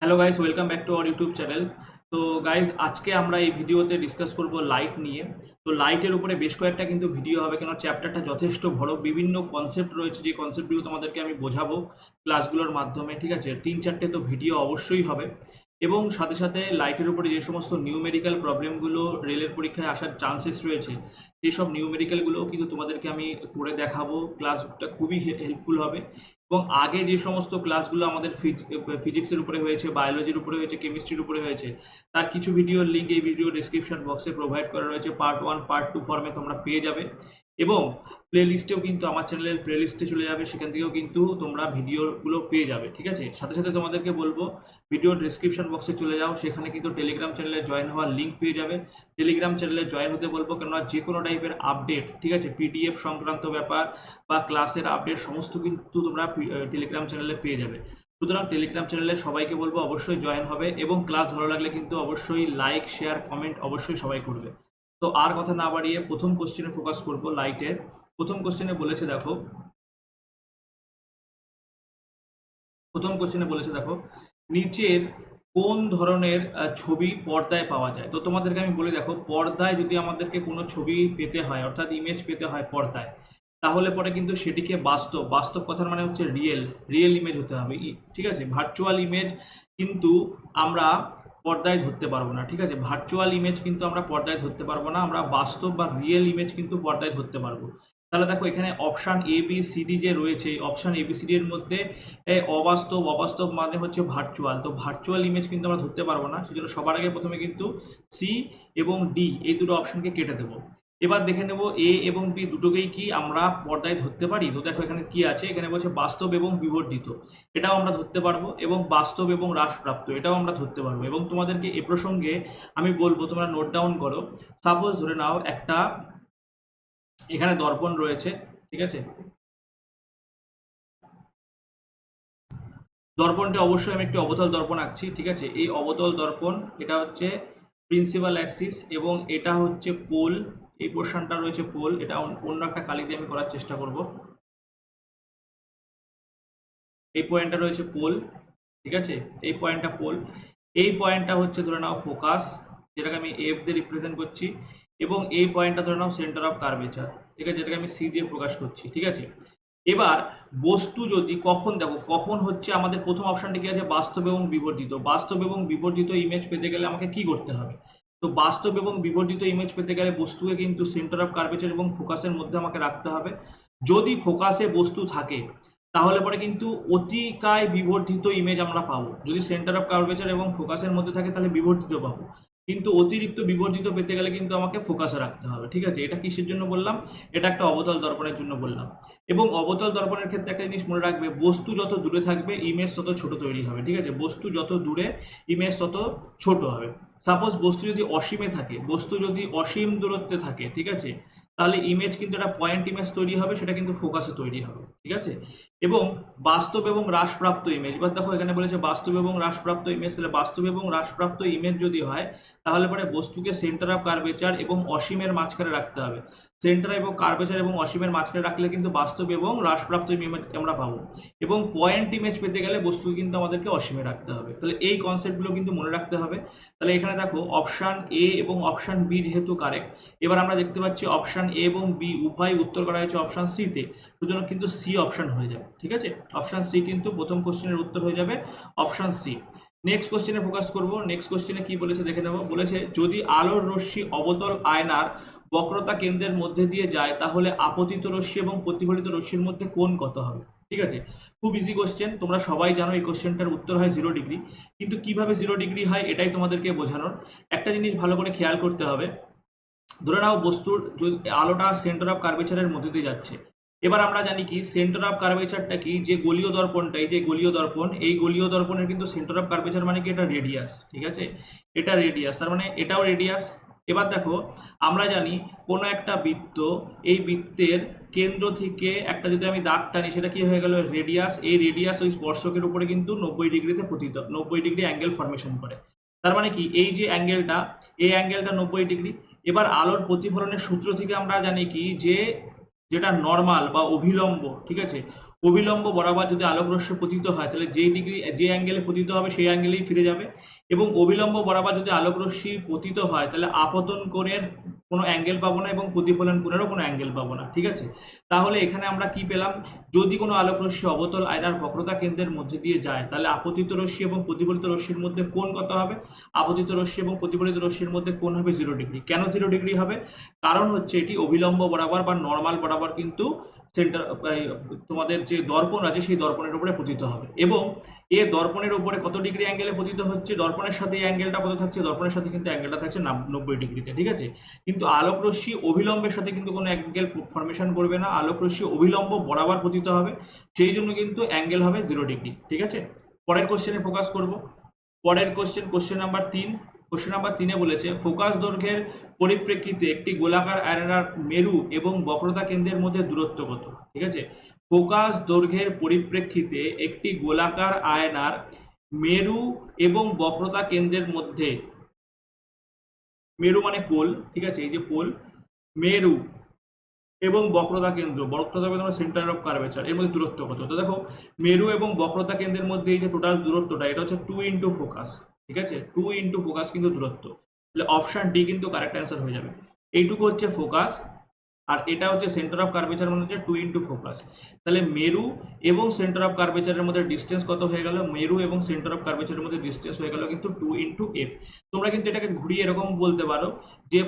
Hello guys, welcome back to our YouTube channel. তো guys, আজকে আমরা এই ভিডিওতে ডিসকাস করব লাইট নিয়ে। তো লাইটের উপরে বেশ কয়েকটা কিন্তু ভিডিও হবে, কেন চ্যাপ্টারটা যথেষ্ট বড়, বিভিন্ন কনসেপ্ট রয়েছে, যে কনসেপ্টগুলো তোমাদেরকে আমি বোঝাবো ক্লাসগুলোর মাধ্যমে। ঠিক আছে, 3-4টে তো ভিডিও অবশ্যই হবে। এবং সাথে সাথে লাইটের উপরে যে সমস্ত নিউমেরিক্যাল প্রবলেমগুলো রেলের পরীক্ষায় আসার চান্সেস রয়েছে, সেই সব নিউমেরিক্যালগুলোও কিন্তু তোমাদেরকে আমি করে দেখাবো। ক্লাসটা খুবই হেল্পফুল হবে। এবং আগে যে সমস্ত ক্লাসগুলো আমাদের ফিজিক্সের উপরে হয়েছে, বায়োলজির উপরে হয়েছে, কেমিস্ট্রির উপরে হয়েছে, তার কিছু ভিডিওর লিঙ্ক এই ভিডিও ডেসক্রিপশন বক্সে প্রোভাইড করা রয়েছে। পার্ট 1 পার্ট 2 ফর্মে তোমরা পেয়ে যাবে। এবং প্লে লিস্টেও কিন্তু আমার চ্যানেলের প্লে লিস্টে চলে যাবে, সেখান থেকেও কিন্তু তোমরা ভিডিওগুলো পেয়ে যাবে। ঠিক আছে, সাথে সাথে তোমাদেরকে বলবো ভিডিও ডেসক্রিপশন বক্সে চলে যাও, সেখানে কিন্তু টেলিগ্রাম চ্যানেলে জয়েন হওয়ার লিঙ্ক পেয়ে যাবে। টেলিগ্রাম চ্যানেলে জয়েন হতে বলবো, কেননা যে কোনো টাইপের আপডেট, ঠিক আছে, পিডিএফ সংক্রান্ত ব্যাপার বা ক্লাসের আপডেট সমস্ত কিন্তু তোমরা টেলিগ্রাম চ্যানেলে পেয়ে যাবে। সুতরাং টেলিগ্রাম চ্যানেলে সবাইকে বলবো অবশ্যই জয়েন হবে, এবং ক্লাস ভালো লাগলে কিন্তু অবশ্যই লাইক শেয়ার কমেন্ট অবশ্যই সবাই করবে। তো আর কথা না বাড়িয়ে প্রথম কোশ্চেনে ফোকাস করব। লাইটের প্রথম কোশ্চেনে বলেছে দেখো, নিচের কোন ধরনের ছবি পর্দায় পাওয়া যায়। তো তোমাদেরকে আমি বলে দেখো, পর্দায় যদি আমাদেরকে কোনো ছবি পেতে হয়, অর্থাৎ ইমেজ পেতে হয় পর্দায়, তাহলে পরে কিন্তু সেটিকে বাস্তব, বাস্তব কথার মানে হচ্ছে রিয়েল ইমেজ হতে হবে। ঠিক আছে, ভার্চুয়াল ইমেজ কিন্তু আমরা পর্দায় ধরতে পারবো না। ঠিক আছে, ভার্চুয়াল ইমেজ কিন্তু আমরা পর্দায় ধরতে পারবো না, আমরা বাস্তব বা রিয়েল ইমেজ কিন্তু পর্দায় ধরতে পারবো। তাহলে দেখো, এখানে option A B C D যে রয়েছে, option A B C D এর মধ্যে অবাস্তব মানে হচ্ছে ভার্চুয়াল। তো ভার্চুয়াল ইমেজ কিন্তু আমরা ধরতে পারবো না, সেজন্য সবার আগে প্রথমে কিন্তু সি এবং ডি এই দুটো অপশনকে কেটে দেবো। এবার দেখে নেব এ এবং বি দুটোকেই কি আমরা পর্দায় ধরতে পারি। তো দেখো এখানে কি আছে, এখানে বলছে বাস্তব এবং বিবর্ধিত, এটাও আমরা ধরতে পারবো, এবং বাস্তব এবং হ্রাসপ্রাপ্ত এটাও আমরা ধরতে পারবো। এবং তোমাদেরকে এ প্রসঙ্গে আমি বলবো, তোমরা নোট ডাউন করো। সাপোজ ধরে নাও একটা এখানে দর্পণ রয়েছে, ঠিক আছে, দর্পণটা অবশ্যই আমি একটি অবতল দর্পণ আঁকছি। ঠিক আছে, এই অবতল দর্পণ, এটা হচ্ছে প্রিন্সিপাল অ্যাক্সিস এবং এটা হচ্ছে পোল। এই পোর্শনটা রয়েছে পোল, এটা অন্য একটা কালি দিয়ে আমি করার চেষ্টা করব। এই পয়েন্টটা রয়েছে পোল, ঠিক আছে, এই পয়েন্টটা পোল। এই পয়েন্টটা হচ্ছে ধরে নাও ফোকাস, যেটাকে আমি এফ দিয়ে রিপ্রেজেন্ট করছি, এবং এই পয়েন্টটা ধরে নাও সেন্টার অফ কার্ভেচার, ঠিক আছে, যেটাকে আমি সি দিয়ে প্রকাশ করছি। ঠিক আছে, এবার বস্তু যদি কখন, দেখো কখন হচ্ছে আমাদের প্রথম অপশনটা কি আছে, বাস্তব এবং বিবর্ধিত। বাস্তব এবং বিবর্ধিত ইমেজ পেতে গেলে আমাকে কি করতে হবে। তো বাস্তব এবং বিবর্ধিত ইমেজ পেতে গেলে বস্তুকে কিন্তু সেন্টার অফ কার্ভেচার এবং ফোকাসের মধ্যে আমাকে রাখতে হবে। যদি ফোকাসে বস্তু থাকে, তাহলে পরে কিন্তু অতিকায় বিবর্ধিত ইমেজ আমরা পাবো। যদি সেন্টার অফ কার্ভেচার এবং ফোকাসের মধ্যে থাকে, তাহলে বিবর্ধিত পাবো। কিন্তু অতিরিক্ত বিবর্ধিত পেতে গেলে কিন্তু আমাকে ফোকাসে রাখতে হবে। ঠিক আছে, এটা কিসের জন্য বললাম, এটা একটা অবতল দর্পণের জন্য বললাম। এবং অবতল দর্পণের ক্ষেত্রে একটা জিনিস মনে রাখবে, বস্তু যত দূরে থাকবে ইমেজ তত ছোট তৈরি হবে। ঠিক আছে, বস্তু যত দূরে ইমেজ তত ছোট হবে। সাপোজ বস্তু যদি অসীমে থাকে, বস্তু যদি অসীম দূরত্বে থাকে, ঠিক আছে, তাহলে ইমেজ কিন্তু একটা পয়েন্ট ইমেজ তৈরি হবে, সেটা কিন্তু ফোকাসে তৈরি হবে। ঠিক আছে, এবং বাস্তব এবং হ্রাসপ্রাপ্ত ইমেজ, এবার দেখো এখানে বলেছে বাস্তব এবং হ্রাসপ্রাপ্ত ইমেজ, তাহলে বাস্তব এবং হ্রাসপ্রাপ্ত ইমেজ যদি হয়, তাহলে পরে বস্তুকে সেন্টার অফ কার্ভেচার এবং অসীমের মাঝখানে রাখতে হবে। সেন্টার এবং কার্ভেচার এবং অসীমের মাঝখানে রাখলে কিন্তু বাস্তব এবং হ্রাসপ্রাপ্ত ইমেজ আমরা পাবো। এবং পয়েন্ট ইমেজ পেতে গেলে বস্তুকে কিন্তু আমাদেরকে অসীমে রাখতে হবে। তাহলে এই কনসেপ্টগুলো কিন্তু মনে রাখতে হবে। তাহলে এখানে দেখো অপশান এ এবং অপশান বি যেহেতু কারেক্ট, এবার আমরা দেখতে পাচ্ছি অপশান এ এবং বি উভয় উত্তর করা হয়েছে অপশান সিতে, সুতরাং কিন্তু সি অপশান হয়ে যাবে। ঠিক আছে, অপশান সি কিন্তু প্রথম কোশ্চেনের উত্তর হয়ে যাবে অপশান সি। নেক্সট কোশ্চেনে ফোকাস করব। নেক্সট কোশ্চেনে কি বলেছে দেখে নেব। বলেছে যদি আলোর রশ্মি অবতল আয়নার বক্রতা কেন্দ্রের মধ্যে দিয়ে যায়, তাহলে আপতিত রশ্মি এবং প্রতিফলিত রশ্মির মধ্যে কোণ কত হবে। ঠিক আছে, খুব ইজি কোশ্চেন, তোমরা সবাই জানো এই কোশ্চেনটার উত্তর হয় 0 ডিগ্রি। কিন্তু কিভাবে 0 ডিগ্রি হয় এটাই তোমাদেরকে বোঝানোর। একটা জিনিস ভালো করে খেয়াল করতে হবে। ধরে নাও বস্তুর আলোটা সেন্টার অফ কার্ভেচারের মধ্যে দিয়ে যাচ্ছে। এবার আমরা জানি কি সেন্টার অফ কার্ভেচারটা কি, যে গলীয় দর্পণটা, এই যে গলীয় দর্পণ, এই গলীয় দর্পণের কিন্তু সেন্টার অফ কার্ভেচার মানে কি, এটা রেডিয়াস। ঠিক আছে, এটা রেডিয়াস, তার মানে এটাও রেডিয়াস। এবার দেখো আমরা জানি কোনো একটা বৃত্ত, এই বৃত্তের কেন্দ্র থেকে একটা যদি আমি দাগ টানি, সেটা কি হয়ে গেল, রেডিয়াস। এই রেডিয়াস ওই স্পর্শকের উপরে কিন্তু 90 ডিগ্রিতে পতিত, 90 ডিগ্রি অ্যাঙ্গেল ফর্মেশন করে। তার মানে কি, এই যে অ্যাঙ্গেলটা, এই অ্যাঙ্গেলটা 90 ডিগ্রি। এবার আলোর প্রতিফলনের সূত্র থেকে আমরা জানি কি, যে যেটা নর্মাল বা অভিলম্ব, ঠিক আছে, অবিলম্ব বরাবর যদি আলোক রশ্মি পতিত হয় তাহলে যে অ্যাঙ্গেলে পতিত হবে সেই অ্যাঙ্গেলেই ফিরে যাবে, এবং অবিলম্ব বরাবর যদি আলোক রশ্মি পতিত হয় তাহলে আপতন কোণের কোনো অ্যাঙ্গেল পাবো না এবং প্রতিফলন কোণেরও কোনো অ্যাঙ্গেল পাবো না। ঠিক আছে, তাহলে এখানে আমরা কি পেলাম, যদি কোনো আলোক রশ্মি অবতল আয়নার বক্রতা কেন্দ্রের মধ্যে দিয়ে যায় তাহলে আপতিত রশ্মি এবং প্রতিফলিত রশ্মির মধ্যে কোণ কত হবে, আপতিত রশ্মি এবং প্রতিফলিত রশ্মির মধ্যে কোণ হবে 0 ডিগ্রি। কেন 0 ডিগ্রি হবে, কারণ হচ্ছে এটি অবিলম্ব বরাবর বা নর্মাল বরাবর কিন্তু সেন্টার তোমাদের যে দর্পণ আছে সেই দর্পণের উপরে পতিত হবে, এবং এ দর্পণের উপরে কত ডিগ্রি অ্যাঙ্গেলে পতিত হচ্ছে, দর্পণের সাথে এই অ্যাঙ্গেলটা কত থাকছে, দর্পণের সাথে কিন্তু অ্যাঙ্গেলটা থাকছে 90 ডিগ্রিতে। ঠিক আছে, কিন্তু আলোক রশ্মি অবিলম্বের সাথে কিন্তু কোনো অ্যাঙ্গেল ফরমেশন করবে না, আলোক রশ্মি অবিলম্ব বরাবর পতিত হবে, সেই জন্য কিন্তু অ্যাঙ্গেল হবে 0 ডিগ্রি। ঠিক আছে, পরের কোশ্চেনে ফোকাস করব। পরের কোশ্চেন নাম্বার 3। কোশ্চেন নাম্বার 3-এ বলেছে ফোকাস দৈর্ঘ্যের পরিপ্রেক্ষিতে একটি গোলাকার আয়নার মেরু এবং বক্রতা কেন্দ্রের মধ্যে দূরত্ব কত। ঠিক আছে, ফোকাস দৈর্ঘ্যের পরিপ্রেক্ষিতে একটি গোলাকার আয়নার মেরু এবং বক্রতা কেন্দ্রের মধ্যে, মেরু মানে পোল, ঠিক আছে, এই যে পোল, মেরু এবং বক্রতা কেন্দ্র সেন্টার অফ কার্ভেচার, এর মধ্যে দূরত্ব কত। তো দেখো, মেরু এবং বক্রতা কেন্দ্রের মধ্যে এই যে টোটাল দূরত্বটা এটা হচ্ছে 2 ইন্টু ফোকাস। ঠিক আছে, 2 ইন্টু ফোকাস কিন্তু দূরত্ব, তাহলে অপশন ডি কিন্তু কারেক্ট অ্যান্সার হয়ে যাবে। এইটুকু হচ্ছে ফোকাস, আর এটা হচ্ছে সেন্টার অফ কার্ভেচার, মানে হচ্ছে 2 ইন্টু ফোকাস। তাহলে মেরু এবং সেন্টার অফ কার্ভেচারের মধ্যে ডিস্টেন্স কত হয়ে গেল, মেরু এবং সেন্টার অফ কার্ভেচারের মধ্যে ডিস্টেন্স হয়ে গেল কিন্তু 2 ইন্টু এফ। তোমরা কিন্তু এটাকে ঘুরিয়ে এরকম বলতে পারো যে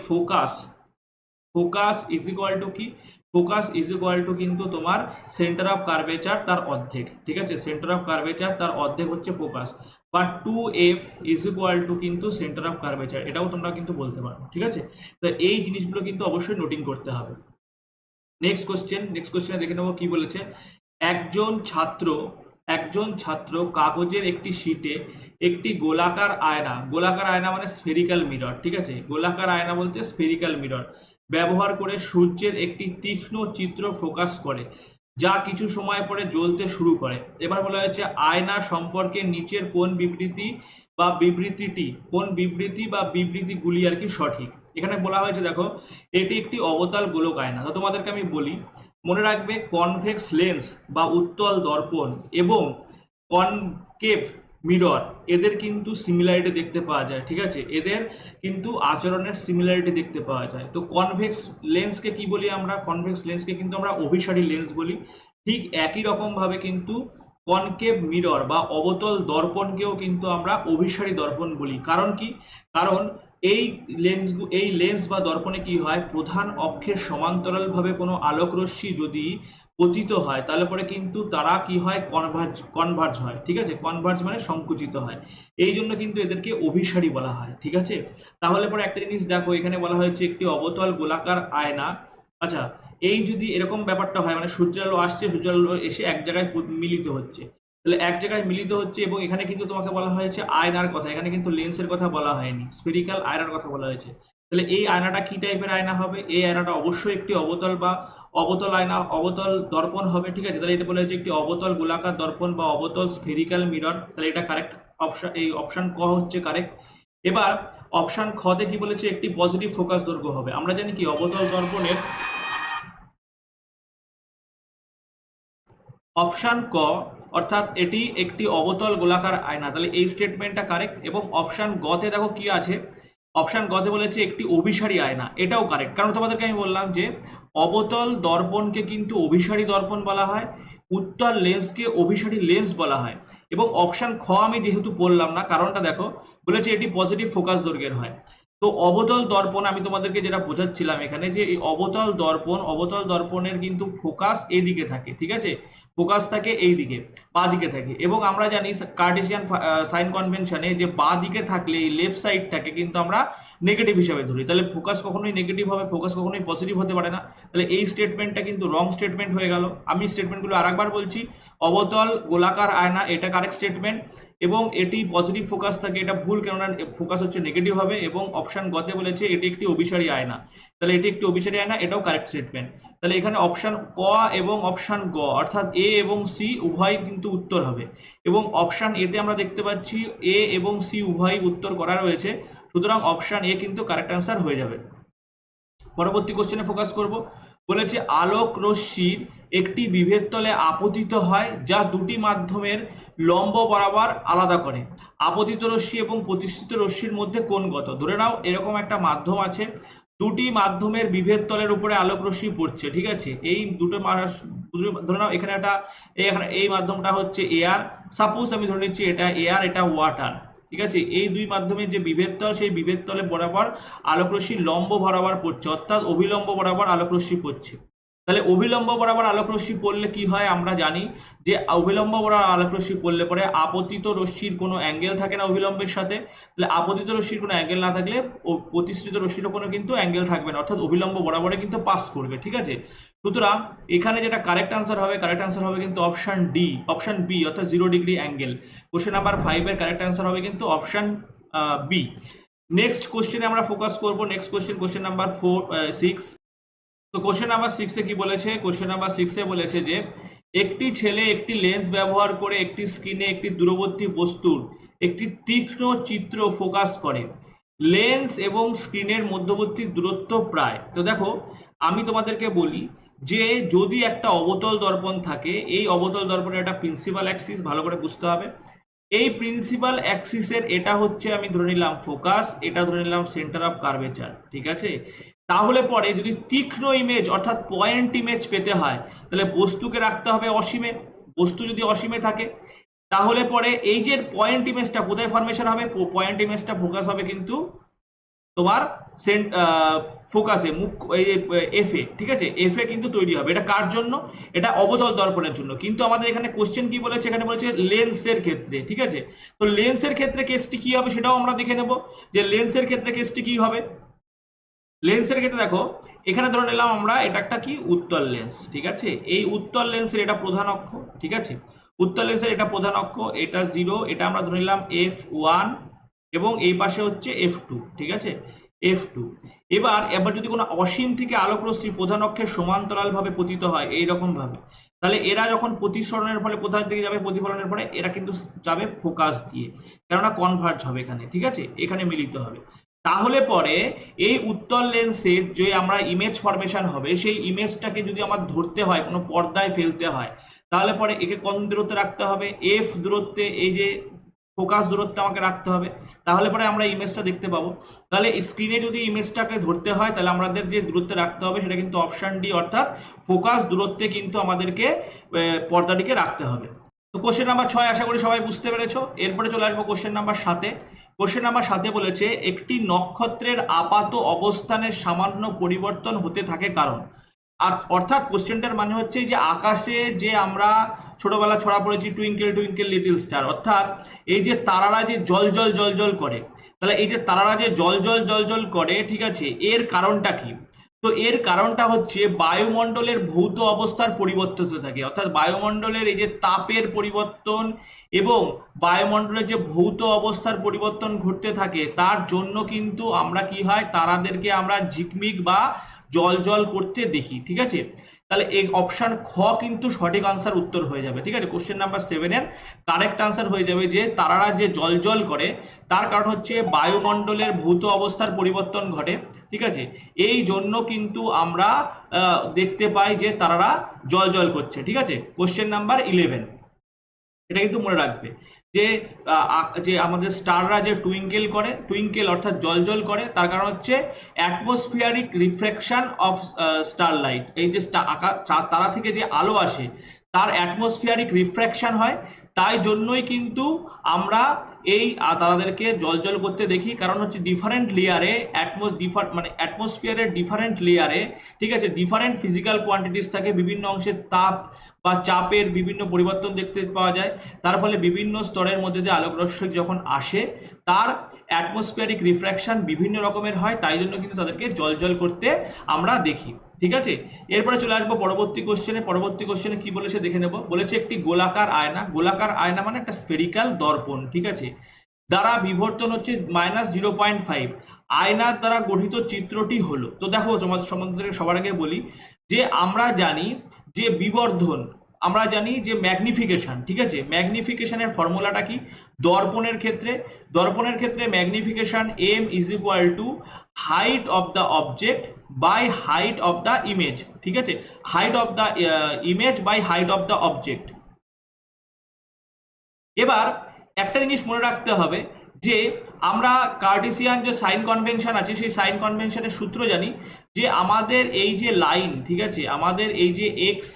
ফোকাস ইজ ইকুয়াল টু কি, ফোকাস ইজ ইকুয়াল টু কিন্তু তোমার সেন্টার অফ কার্ভেচার তার অর্ধেক। ঠিক আছে, সেন্টার অফ কার্ভেচার তার অর্ধেক হচ্ছে ফোকাস, বা 2f ইজ ইকুয়াল টু কিন্তু সেন্টার অফ কার্ভেচার, এটাও তোমরা কিন্তু বলতে পারো। ঠিক আছে, তো এই জিনিসগুলো কিন্তু অবশ্যই নোটিং করতে হবে। নেক্সট কোশ্চেনে দেখে নেবো কি বলেছে। একজন ছাত্র কাগজের একটি শীটে একটি গোলাকার আয়না মানে স্ফেরিক্যাল মিরর, ঠিক আছে, গোলাকার আয়না বলতে স্ফেরিক্যাল মিরর ব্যবহার করে সূর্যের একটি তীক্ষ্ণ চিত্র ফোকাস করে, যা কিছু সময় পরে জ্বলতে শুরু করে। এবার বলা হয়েছে আয়না সম্পর্কে নিচের কোন বিবৃতিগুলি আর কি সঠিক। এখানে বলা হয়েছে দেখো, এটি একটি অবতল গোলক আয়না। তো তোমাদেরকে আমি বলি, মনে রাখবে কনভেক্স লেন্স বা উত্তল দর্পণ এবং কনকেভ মিরর এদের কিন্তু সিমিলারিটি দেখতে পাওয়া যায়। ঠিক আছে, এদের কিন্তু আচরণের সিমিলারিটি দেখতে পাওয়া যায়। তো কনভেক্স লেন্সকে কি বলি আমরা, কনভেক্স লেন্সকে কিন্তু আমরা অভিসারী লেন্স বলি। ঠিক একই রকম ভাবে কিন্তু কনকেভ মিরর বা অবতল দর্পণকেও কিন্তু আমরা অভিসারী দর্পণ বলি। কারণ কি, কারণ এই লেন্স বা দর্পণে কি হয়, প্রধান অক্ষের সমান্তরালভাবে কোনো আলোক রশ্মি যদি পতিত হয় তাহলে পরে কিন্তু তারা কি হয়, কনভার্জ হয়। ঠিক আছে, কনভার্জ মানে সংকুচিত হয়, এই জন্য কিন্তু এদেরকে অভিসারী বলা হয়। ঠিক আছে, তাহলে পরে একটা জিনিস দেখো, এখানে বলা হয়েছে একটি অবতল গোলাকার আয়না। আচ্ছা, এই যদি এরকম ব্যাপারটা হয়, মানে সূর্যালো আসছে, সূর্যালো এসে এক জায়গায় মিলিত হচ্ছে, তাহলে এক জায়গায় মিলিত হচ্ছে, এবং এখানে কিন্তু তোমাকে বলা হয়েছে আয়নার কথা, এখানে কিন্তু লেন্সের কথা বলা হয়নি, স্ফেরিক্যাল আয়নার কথা বলা হয়েছে। তাহলে এই আয়নাটা কি টাইপের আয়না হবে, এই আয়নাটা অবশ্যই একটি অবতল দর্পণ হবে। ঠিক আছে, তাহলে এটা বলা হয়েছে একটি অবতল গোলাকার দর্পণ বা অবতল স্ফেরিক্যাল মিরর, তাহলে এটা কারেক্ট অপশন, এই অপশন ক হচ্ছে কারেক্ট। এবার অপশন খ তে কি বলেছে, একটি পজিটিভ ফোকাস দৈর্ঘ্য হবে। আমরা জানি কি অবতল দর্পণের অপশন ক, অর্থাৎ এটি একটি অবতল গোলাকার আয়না, তাহলে এই স্টেটমেন্টটা কারেক্ট। এবং অপশন গ তে দেখো কি আছে, অপশন গ তে বলেছে একটি অভিসারী আয়না, এটাও কারেক্ট। কারণ তোমাদেরকে আমি বললাম যে অবতল দর্পণকে কিন্তু অভিসারী দর্পণ বলা হয়, উত্তল লেন্সকে অভিসারী লেন্স বলা হয়। এবং অপশন খ আমি যেহেতু বললাম না, কারণটা দেখো, বলেছে এটি পজিটিভ ফোকাস দৈর্ঘ্যের হয়। তো অবতল দর্পণ আমি তোমাদেরকে যেটা বোঝাচ্ছিলাম এখানে, যে এই অবতল দর্পণের কিন্তু ফোকাস এদিকে থাকে। ঠিক আছে, ফোকাস থাকে এই দিকে, বাঁ দিকে থাকে, এবং আমরা জানি কার্টেসিয়ান সাইন কনভেনশনে যে বাঁ দিকে থাকলে এই লেফট সাইডটাকে কিন্তু আমরা নেগেটিভ হিসাবে ধরি, তাহলে ফোকাস কখনোই নেগেটিভ হবে, ফোকাস কখনোই পজিটিভ হতে পারে না। তাহলে এই স্টেটমেন্টটা কিন্তু রং স্টেটমেন্ট হয়ে গেল। আমি স্টেটমেন্টগুলো আরেকবার বলছি, অবতল গোলাকার আয়না এটা কারেক্ট স্টেটমেন্ট, এবং এটি পজিটিভ ফোকাস থাকে, এটা ভুল, কেননা ফোকাস হচ্ছে নেগেটিভ হবে। এবং অপশন গতে বলেছে এটি একটি অভিসারী আয়না, তাহলে এটি একটি অভিসারী আয়না, এটাও কারেক্ট স্টেটমেন্ট। তাহলে এখানে অপশন ক এবং অপশন গ অর্থাৎ এ এবং সি উভয় কিন্তু উত্তর হবে, এবং অপশন এতে আমরা দেখতে পাচ্ছি এ এবং সি উভয় উত্তর করা রয়েছে, সুতরাং অপশন এ কিন্তু কারেক্ট অ্যান্সার হয়ে যাবে। পরবর্তী কোশ্চেনে ফোকাস করব। বলেছে আলোক রশ্মির একটি বিভেদ তলে আপতিত হয় যা দুটি মাধ্যমের লম্ব বরাবর আলাদা করে। আপতিত রশ্মি এবং প্রতিষ্ঠিত রশ্মির মধ্যে কোণ কত? ধরে নাও এরকম একটা মাধ্যম আছে, দুটি মাধ্যমের বিভেদ তলের উপরে আলোক রশ্মি পড়ছে, ঠিক আছে। এই ধরে নাও এখানে একটা এই মাধ্যমটা হচ্ছে এয়ার, সাপোজ আমি ধরে নিচ্ছি এটা এয়ার, এটা ওয়াটার, ঠিক আছে। এই দুই মাধ্যমের যে বিভেদ তল, সেই বিভেদ তলে বরাবর আলোক রশ্মি লম্ব বরাবর পড়ছে, অর্থাৎ অভিলম্ব বরাবর আলোক রশ্মি পড়ছে। তাহলে অভিলম্ব বরাবর আলোক রশ্মি পড়লে কি হয় আমরা জানি যে অভিলম্ব বরাবর আলোক রশ্মি পড়লে পরে আপতিত রশ্মির কোনো অ্যাঙ্গেল থাকে না অভিলম্বের সাথে। তাহলে আপতিত রশ্মির কোনো অ্যাঙ্গেল না থাকলে প্রতিষ্ঠিত রশ্মিরও কোনো কিন্তু অ্যাঙ্গেল থাকবে না, অর্থাৎ অভিলম্ব বরাবরে কিন্তু পাস করবে, ঠিক আছে। সুতরাং এখানে যেটা কারেক্ট আনসার হবে কিন্তু অপশন ডি, অপশন বি, অর্থাৎ 0 ডিগ্রি অ্যাঙ্গেল। কোশ্চেন নাম্বার 5 এর কারেক্ট আনসার হবে কিন্তু অপশন বি। নেক্সট কোশ্চেনে আমরা ফোকাস করব। Next question number 6। তো কোশ্চেন নাম্বার 6 এ কি বলেছে? কোশ্চেন নাম্বার 6 এ বলেছে যে একটি ছেলে একটি লেন্স ব্যবহার করে একটি স্ক্রিনে একটি দূরবর্তী বস্তুর একটি তীক্ষ্ণ চিত্র ফোকাস করে। লেন্স এবং স্ক্রিনের মধ্যবর্তী দূরত্ব প্রায়। তো দেখো আমি তোমাদেরকে বলি যে যদি একটা অবতল দর্পণ থাকে, এই অবতল দর্পণের একটা প্রিন্সিপাল অ্যাক্সিস, ভালো করে বুঝতে হবে। এই প্রিন্সিপাল অ্যাক্সিসের এটা হচ্ছে আমি ধরে নিলাম ফোকাস, এটা ধরে নিলাম সেন্টার অফ কার্ভেচার, ঠিক আছে। তাহলে পরে যদি তীক্ষ্ণ ইমেজ অর্থাৎ পয়েন্ট ইমেজ পেতে হয় তাহলে বস্তুকে রাখতে হবে অসীমে। বস্তু যদি অসীমে থাকে তাহলে পরে এই যে পয়েন্ট ইমেজটা কোথায় ফরমেশন হবে? পয়েন্ট ইমেজটা ফোকাস হবে কিন্তু তোমার ফোকাসে, মুখ এই এফ এ, ঠিক আছে। এফ এ কিন্তু তৈরি হবে। এটা কার জন্য? এটা অবতল দর্পণের জন্য। কিন্তু আমাদের এখানে কোশ্চেন কি বলেছে? এখানে বলেছে লেন্সের ক্ষেত্রে, ঠিক আছে। তো লেন্সের ক্ষেত্রে কেসটি কি হবে সেটাও আমরা দেখে নেব যে লেন্সের ক্ষেত্রে কেসটি কি হবে। লেন্সের ক্ষেত্রে দেখো এখানে ধরে নিলাম আমরা এটা একটা কি উত্তল লেন্স, ঠিক আছে। এই উত্তল লেন্সের এটা প্রধান অক্ষ, ঠিক আছে। উত্তল লেন্সের এটা প্রধান অক্ষ, এটা 0, এটা আমরা ধরে নিলাম F1 এবং এই পাশে হচ্ছে F2, ঠিক আছে, F2। এবার যদি কোনো অসীম থেকে আলোক রশ্মি প্রধান অক্ষের সমান্তরাল ভাবে পতিত হয় এইরকম ভাবে, তাহলে এরা যখন প্রতিসরণের ফলে কোথার দিকে যাবে? প্রতিফলনের ফলে এরা কিন্তু যাবে ফোকাস দিয়ে, কেননা কনভার্জ হবে এখানে, ঠিক আছে, এখানে মিলিত হবে। তাহলে পরে এই উত্তল লেন্সের যে আমরা ইমেজ ফরমেশন হবে, সেই ইমেজটাকে যদি আমার ধরতে হয়, কোনো পর্দায় ফেলতে হয়, তাহলে পরে একে কোন দূরত্বে রাখতে হবে? এফ দূরত্বে, এই যে ফোকাস দূরত্বে আমাকে রাখতে হবে, তাহলে পরে আমরা ইমেজটা দেখতে পাবো। তাহলে স্ক্রিনে যদি ইমেজটাকে ধরতে হয় তাহলে আমাদের যে দূরত্বে রাখতে হবে সেটা কিন্তু অপশন ডি, অর্থাৎ ফোকাস দূরত্বে কিন্তু আমাদেরকে পর্দাটিকে রাখতে হবে। তো কোশ্চেন নাম্বার 6 আশা করি সবাই বুঝতে পেরেছো। এরপরে চলে আসবো কোশ্চেন নাম্বার 7-এ। কোশ্চেন নাম্বার 7-এ বলেছে একটি নক্ষত্রের আপাত অবস্থানের সামান্য পরিবর্তন হতে থাকে কারণ। আর অর্থাৎ কোশ্চেনটার মানে হচ্ছে যে আকাশে যে আমরা ছোটবেলা ছড়া পড়েছি টুইঙ্কেল টুইঙ্কেল লিটল স্টার, অর্থাৎ এই যে তারারা যে জল জল জল জল করে, তাহলে এই যে তারারা যে জল জল জল জল করে, ঠিক আছে, এর কারণটা কি? তো এর কারণটা হচ্ছে বায়ুমণ্ডলের ভৌত অবস্থার পরিবর্তন হতে থাকে, অর্থাৎ বায়ুমণ্ডলের এই যে তাপের পরিবর্তন এবং বায়ুমণ্ডলের যে ভৌত অবস্থার পরিবর্তন ঘটতে থাকে, তার জন্য কিন্তু আমরা কি হয়, তারাদেরকে আমরা ঝিকমিক বা জল জল করতে দেখি, ঠিক আছে। তাহলে এই অপশন খ কিন্তু সঠিক আনসার উত্তর হয়ে যাবে, ঠিক আছে। কোশ্চেন নাম্বার 7-এর কারেক্ট আনসার হয়ে যাবে যে তারারা যে জল জল করে তার কারণ হচ্ছে বায়ুমণ্ডলের ভৌত অবস্থার পরিবর্তন ঘটে, ঠিক আছে। এই জন্য কিন্তু আমরা দেখতে পাই যে তারারা জল জল করছে, ঠিক আছে। কোশ্চেন নাম্বার 11, এটা কিন্তু মনে রাখবে যে আমাদের স্টাররা যে টুইঙ্কেল অর্থাৎ জল করে, তার কারণ হচ্ছে অ্যাটমসফিয়ারিক রিফ্লেকশন অফ স্টারলাইট। এই যে তারা থেকে যে আলো আসে তার অ্যাটমসফিয়ারিক রিফ্র্যাকশন হয়, তাই জন্যই কিন্তু আমরা এই তারাদেরকে জল করতে দেখি। কারণ হচ্ছে ডিফারেন্ট লেয়ারে মানে অ্যাটমসফিয়ারের ডিফারেন্ট লেয়ারে, ঠিক আছে, ডিফারেন্ট ফিজিক্যাল কোয়ান্টিটিস থাকে, বিভিন্ন অংশের তাপ বা চাপের বিভিন্ন পরিবর্তন দেখতে পাওয়া যায়। তার ফলে বিভিন্ন স্তরের মধ্যে দিয়ে আলোক রশ্মি যখন আসে তার অ্যাটমসফিয়ারিক রিফ্র্যাকশন বিভিন্ন রকমের হয়, তাই জন্য কিন্তু তাদেরকে জল করতে আমরা দেখি, ঠিক আছে। এরপরে চলে আসবো পরবর্তী কোশ্চেনে কি বলেছে দেখে নেব। বলেছে একটি গোলাকার আয়না মানে একটা স্ফেরিক্যাল দর্পণ, ঠিক আছে, দ্বারা বিবর্তন হচ্ছে -0.5 আয়নার দ্বারা গঠিত চিত্রটি হলো। তো দেখো তোমাদের সম্বন্ধে সবার আগে বলি যে আমরা জানি যে বিবর্ধন, আমরা জানি যে ম্যাগনিফিকেশন, ঠিক আছে, ম্যাগনিফিকেশনের ফর্মুলাটা কি? দর্পণের ক্ষেত্রে magnification m is equal to height of the object by height of the image, ঠিক আছে, height of the image by height of the object. এবার একটা জিনিস মনে রাখতে হবে যে আমরা কার্টেসিয়ান যে সাইন কনভেনশন আছে সেই সাইন কনভেনশনের সূত্র জানি যে আমাদের এই যে লাইন, ঠিক আছে, আমাদের এই যে এক্স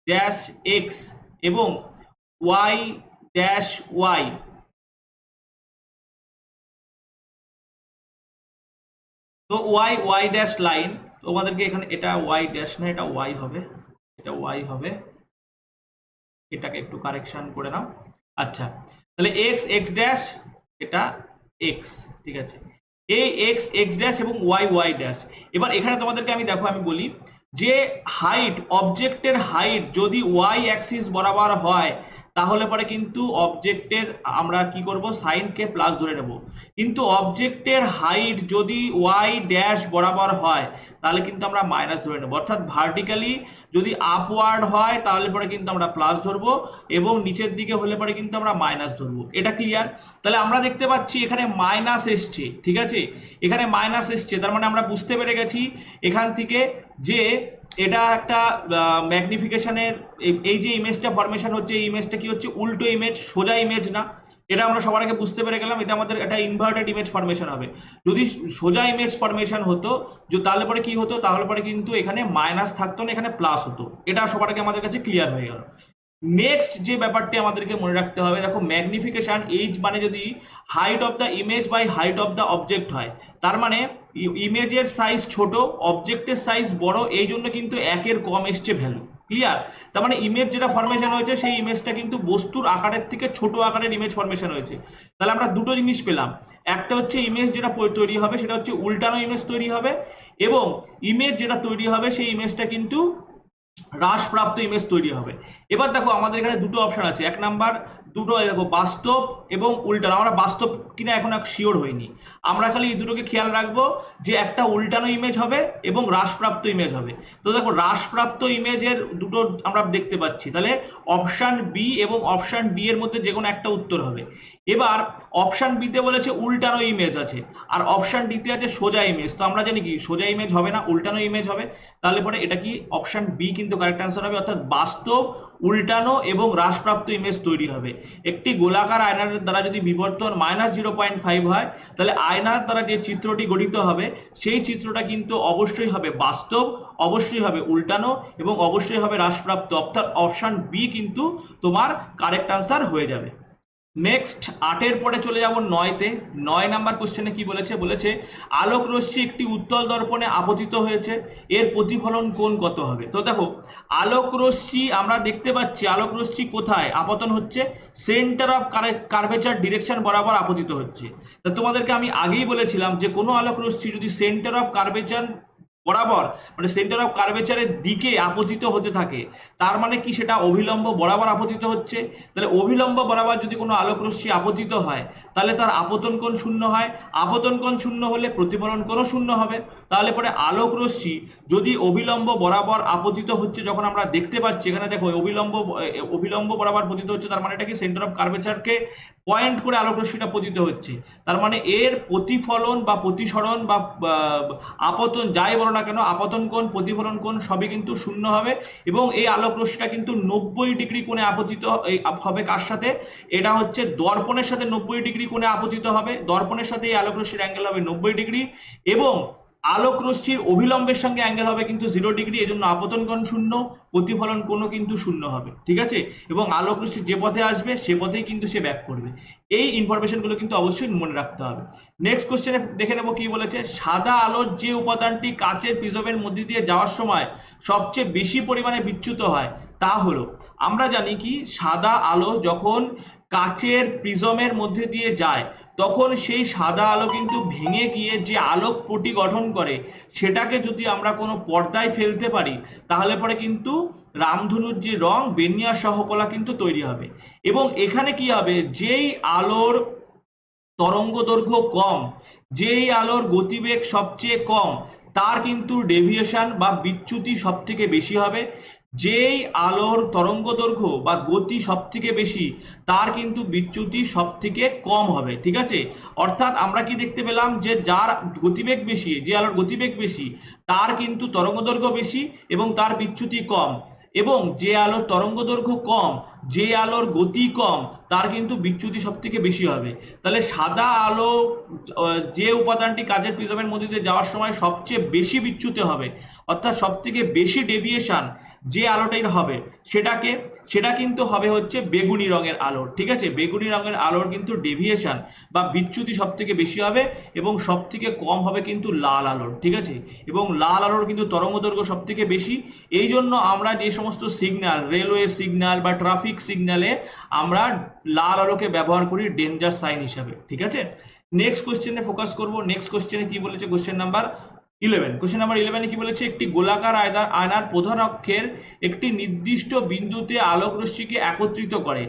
ড্যাশ এক্স এবং ওয়াই ড্যাশ ওয়াই, তো ওয়াই ড্যাশ লাইন, তোমাদেরকে এখানে এটা ওয়াই ড্যাশ না, এটা ওয়াই হবে, এটা ওয়াই হবে, এটাকে একটু কারেকশন করে নাও। আচ্ছা, তাহলে এক্স ড্যাশ, এটা এক্স, ঠিক আছে, এই এক্স ড্যাশ এবং ওয়াই ড্যাশ। এবার এখানে তোমাদেরকে আমি দেখো আমি বলি যে হাইট, অবজেক্টের হাইট যদি ওয়াই অ্যাক্সিস বরাবর হয় তাহলে পরে কিন্তু অবজেক্টের আমরা কি করব, সাইনকে প্লাস ধরে নেব। কিন্তু অবজেক্টের হাইট যদি ওয়াই ড্যাশ বরাবর হয় তাহলে কিন্তু আমরা মাইনাস ধরে নেব, অর্থাৎ ভার্টিক্যালি যদি আপওয়ার্ড হয় তাহলে পরে কিন্তু আমরা প্লাস ধরবো এবং নিচের দিকে হলে পরে কিন্তু আমরা মাইনাস ধরবো। এটা ক্লিয়ার? তাহলে আমরা দেখতে পাচ্ছি এখানে মাইনাস এসছে, ঠিক আছে, এখানে মাইনাস এসছে, তার মানে আমরা বুঝতে পেরে গেছি এখান থেকে যে এটা একটা ম্যাগনিফিকেশনের এই যে ইমেজটা ফরমেশন হচ্ছে, এই ইমেজটা কি হচ্ছে, উল্টো ইমেজ, সোজা ইমেজ না। এটা আমরা সবার আগে বুঝতে পেরে গেলাম, এটা আমাদের একটা ইনভার্টেড ইমেজ ফরমেশন হবে। যদি সোজা ইমেজ ফরমেশন হতো তাহলে পরে কি হতো, তাহলে পরে কিন্তু এখানে মাইনাস থাকতো না, এখানে প্লাস হতো। এটা সবার আগে আমাদের কাছে ক্লিয়ার হয়ে গেল। নেক্সট যে ব্যাপারটি আমাদেরকে মনে রাখতে হবে, দেখো ম্যাগনিফিকেশন এইচ মানে যদি height of the image by height of the object হয়, তার মানে ইমেজের সাইজ ছোট, অবজেক্টের সাইজ বড়, এই জন্য কিন্তু একের কম এসছে ভ্যালু। ক্লিয়ার? তার মানে ইমেজ যেটা ফরমেশন হয়েছে সেই ইমেজটা কিন্তু বস্তুর আকারের থেকে ছোট আকারের ইমেজ ফরমেশন হয়েছে। তাহলে আমরা দুটো জিনিস পেলাম, একটা হচ্ছে ইমেজ যেটা তৈরি হবে সেটা হচ্ছে উল্টানো ইমেজ তৈরি হবে, এবং ইমেজ যেটা তৈরি হবে সেই ইমেজটা কিন্তু হ্রাসপ্রাপ্ত ইমেজ তৈরি হবে। এবার দেখো আমাদের এখানে দুটো অপশন আছে, এক নাম্বার দুটো দেখো বাস্তব এবং উল্টানো। আমরা বাস্তব কিনা এখন শিওর হইনি, আমরা খালি এই দুটোকে খেয়াল রাখবো যে একটা উল্টানো ইমেজ হবে এবং হ্রাসপ্রাপ্ত ইমেজ হবে। তো দেখো হ্রাসপ্রাপ্ত ইমেজের দুটো আমরা দেখতে পাচ্ছি, তাহলে অপশান বি এবং অপশান ডি এর মধ্যে যে কোনো একটা উত্তর হবে। এবার অপশান বিতে বলেছে উল্টানো ইমেজ আছে আর অপশান ডিতে আছে সোজা ইমেজ, তো আমরা জানি কি সোজা ইমেজ হবে না, উল্টানো ইমেজ হবে। তাহলে পরে এটা কি অপশান বি কিন্তু কারেক্ট অ্যান্সার হবে, অর্থাৎ বাস্তব, উল্টানো এবং হ্রাসপ্রাপ্ত ইমেজ তৈরি হবে। একটি গোলাকার আয়নার দ্বারা যদি বিবর্তন -0.5 হয় তাহলে আয়নার দ্বারা যে চিত্রটি গঠিত হবে সেই চিত্রটা কিন্তু অবশ্যই হবে বাস্তব, অবশ্যই হবে উল্টানো এবং অবশ্যই হবে হ্রাসপ্রাপ্ত, অর্থাৎ অপশান বি কিন্তু তোমার কারেক্ট অ্যান্সার হয়ে যাবে। নেক্সট 8-এর পরে চলে যাব 9-তে। 9 নাম্বার কোশ্চেনে কি বলেছে, বলেছে আলোক রশ্মি একটি উত্তল দর্পণে আপতিত হয়েছে, এর প্রতিফলন কোণ কত হবে। তো দেখো আলোক রশ্মি আমরা দেখতে পাচ্ছি আলোক রশ্মি কোথায় আপতন হচ্ছে, সেন্টার অফ কার্ভেচার ডিরেকশন বরাবর আপতিত হচ্ছে। তা তোমাদেরকে আমি আগেই বলেছিলাম যে কোনো আলোক রশ্মি যদি সেন্টার অফ কার্ভেচার বরাবর মানে সেন্টার অফ কার্ভেচারের দিকে আপতিত হতে থাকে তার মানে কি সেটা অভিলম্ব বরাবর আপতিত হচ্ছে। তাহলে অভিলম্ব বরাবর যদি কোনো আলোক রশ্মি আপতিত হয় তাহলে তার আপতন কোণ শূন্য হয়, আপতন কোণ শূন্য হলে প্রতিফলন কোণও শূন্য হবে। তাহলে পরে আলোক রশ্মি যদি অভিলম্ব বরাবর আপতিত হচ্ছে, যখন আমরা দেখতে পাচ্ছি এখানে দেখো অভিলম্ব বরাবর পতিত হচ্ছে, তার মানে এটা কি সেন্টার অফ কার্ভেচারকে পয়েন্ট করে আলোক রশ্মিটা পতিত হচ্ছে, তার মানে এর প্রতিফলন বা প্রতিসরণ বা আপতন যাই বলো না কেন, আপতন কোণ প্রতিফলন কোণ সবই কিন্তু শূন্য হবে। এবং এই আলোক রশ্মিটা কিন্তু 90 ডিগ্রি কোণে আপতিত হবে, কার সাথে, এটা হচ্ছে দর্পণের সাথে 90 ডিগ্রি কোণে আপতিত হবে, দর্পণের সাথে এই আলোক রশ্মির অ্যাঙ্গেল হবে 90 ডিগ্রি, এবং আলোক রশ্মির অভিলম্বের সঙ্গে অ্যাঙ্গেল হবে কিন্তু 0 ডিগ্রি, এজন্য আপতন কোণ শূন্য, প্রতিফলন কোণও কিন্তু শূন্য হবে, ঠিক আছে। এবং আলোক রশ্মি যে পথে আসবে সে পথেই কিন্তু সে ব্যাক করবে। এই ইনফরমেশনগুলো কিন্তু অবশ্যই মনে রাখতে হবে। নেক্সট কোশ্চেনে দেখে নেবো কি বলেছে, সাদা আলোর যে উপাদানটি কাচের প্রিজমের মধ্যে দিয়ে যাওয়ার সময় সবচেয়ে বেশি পরিমাণে বিচ্যুত হয় তা হলো, আমরা জানি কি সাদা আলো যখন কাচের প্রিজমের মধ্যে দিয়ে যায় তখন সেই সাদা আলো কিন্তু ভেঙে গিয়ে যে আলোক পটি গঠন করে সেটাকে যদি আমরা কোনো পর্দায় ফেলতে পারি তাহলে পরে কিন্তু রামধনুর যে রং বেনিয়ার সহকলা কিন্তু তৈরি হবে। এবং এখানে কি হবে, যেই আলোর তরঙ্গ দৈর্ঘ্য কম, যেই আলোর গতিবেগ সবচেয়ে কম তার কিন্তু ডেভিয়েশন বা বিচ্যুতি সব থেকে বেশি হবে। যেই আলোর তরঙ্গ দৈর্ঘ্য বা গতি সব থেকে বেশি তার কিন্তু বিচ্যুতি সব থেকে কম হবে, ঠিক আছে। অর্থাৎ আমরা কি দেখতে পেলাম যে যার গতিবেগ বেশি, যে আলোর গতিবেগ বেশি তার কিন্তু তরঙ্গ দৈর্ঘ্য বেশি এবং তার বিচ্যুতি কম, এবং যে আলোর তরঙ্গ দৈর্ঘ্য কম, যে আলোর গতি কম, তার কিন্তু বিচ্যুতি সব থেকে বেশি হবে। তাহলে সাদা আলো যে উপাদানটি কাচের প্রিজমের মধ্যে দিয়ে যাওয়ার সময় সবচেয়ে বেশি বিচ্যুতি হবে, অর্থাৎ সব থেকে বেশি ডেভিয়েশন যে আলোটাই হবে সেটা কিন্তু হবে হচ্ছে বেগুনি রঙের আলোর, ঠিক আছে। বেগুনি রঙের আলোর কিন্তু ডেভিয়েশন বা বিচ্যুতি সব থেকে বেশি হবে এবং সব থেকে কম হবে কিন্তু লাল আলোর, ঠিক আছে। এবং লাল আলোর কিন্তু তরঙ্গদৈর্ঘ্য সব থেকে বেশি। এই জন্য আমরা যে সমস্ত সিগন্যাল, রেলওয়ে সিগন্যাল বা ট্রাফিক সিগন্যালে আমরা লাল আলোকে ব্যবহার করি ডেঞ্জার সাইন হিসাবে, ঠিক আছে। নেক্সট কোশ্চেনে ফোকাস করব। নেক্সট কোশ্চেনে কি বলেছে, কোশ্চেন নাম্বার 11। কোশ্চেন নাম্বার 11 কি বলেছে, একটি গোলাকার আয়নার প্রধান অক্ষের একটি নির্দিষ্ট বিন্দুতে আলোক রশ্মিকে একত্রিত করে।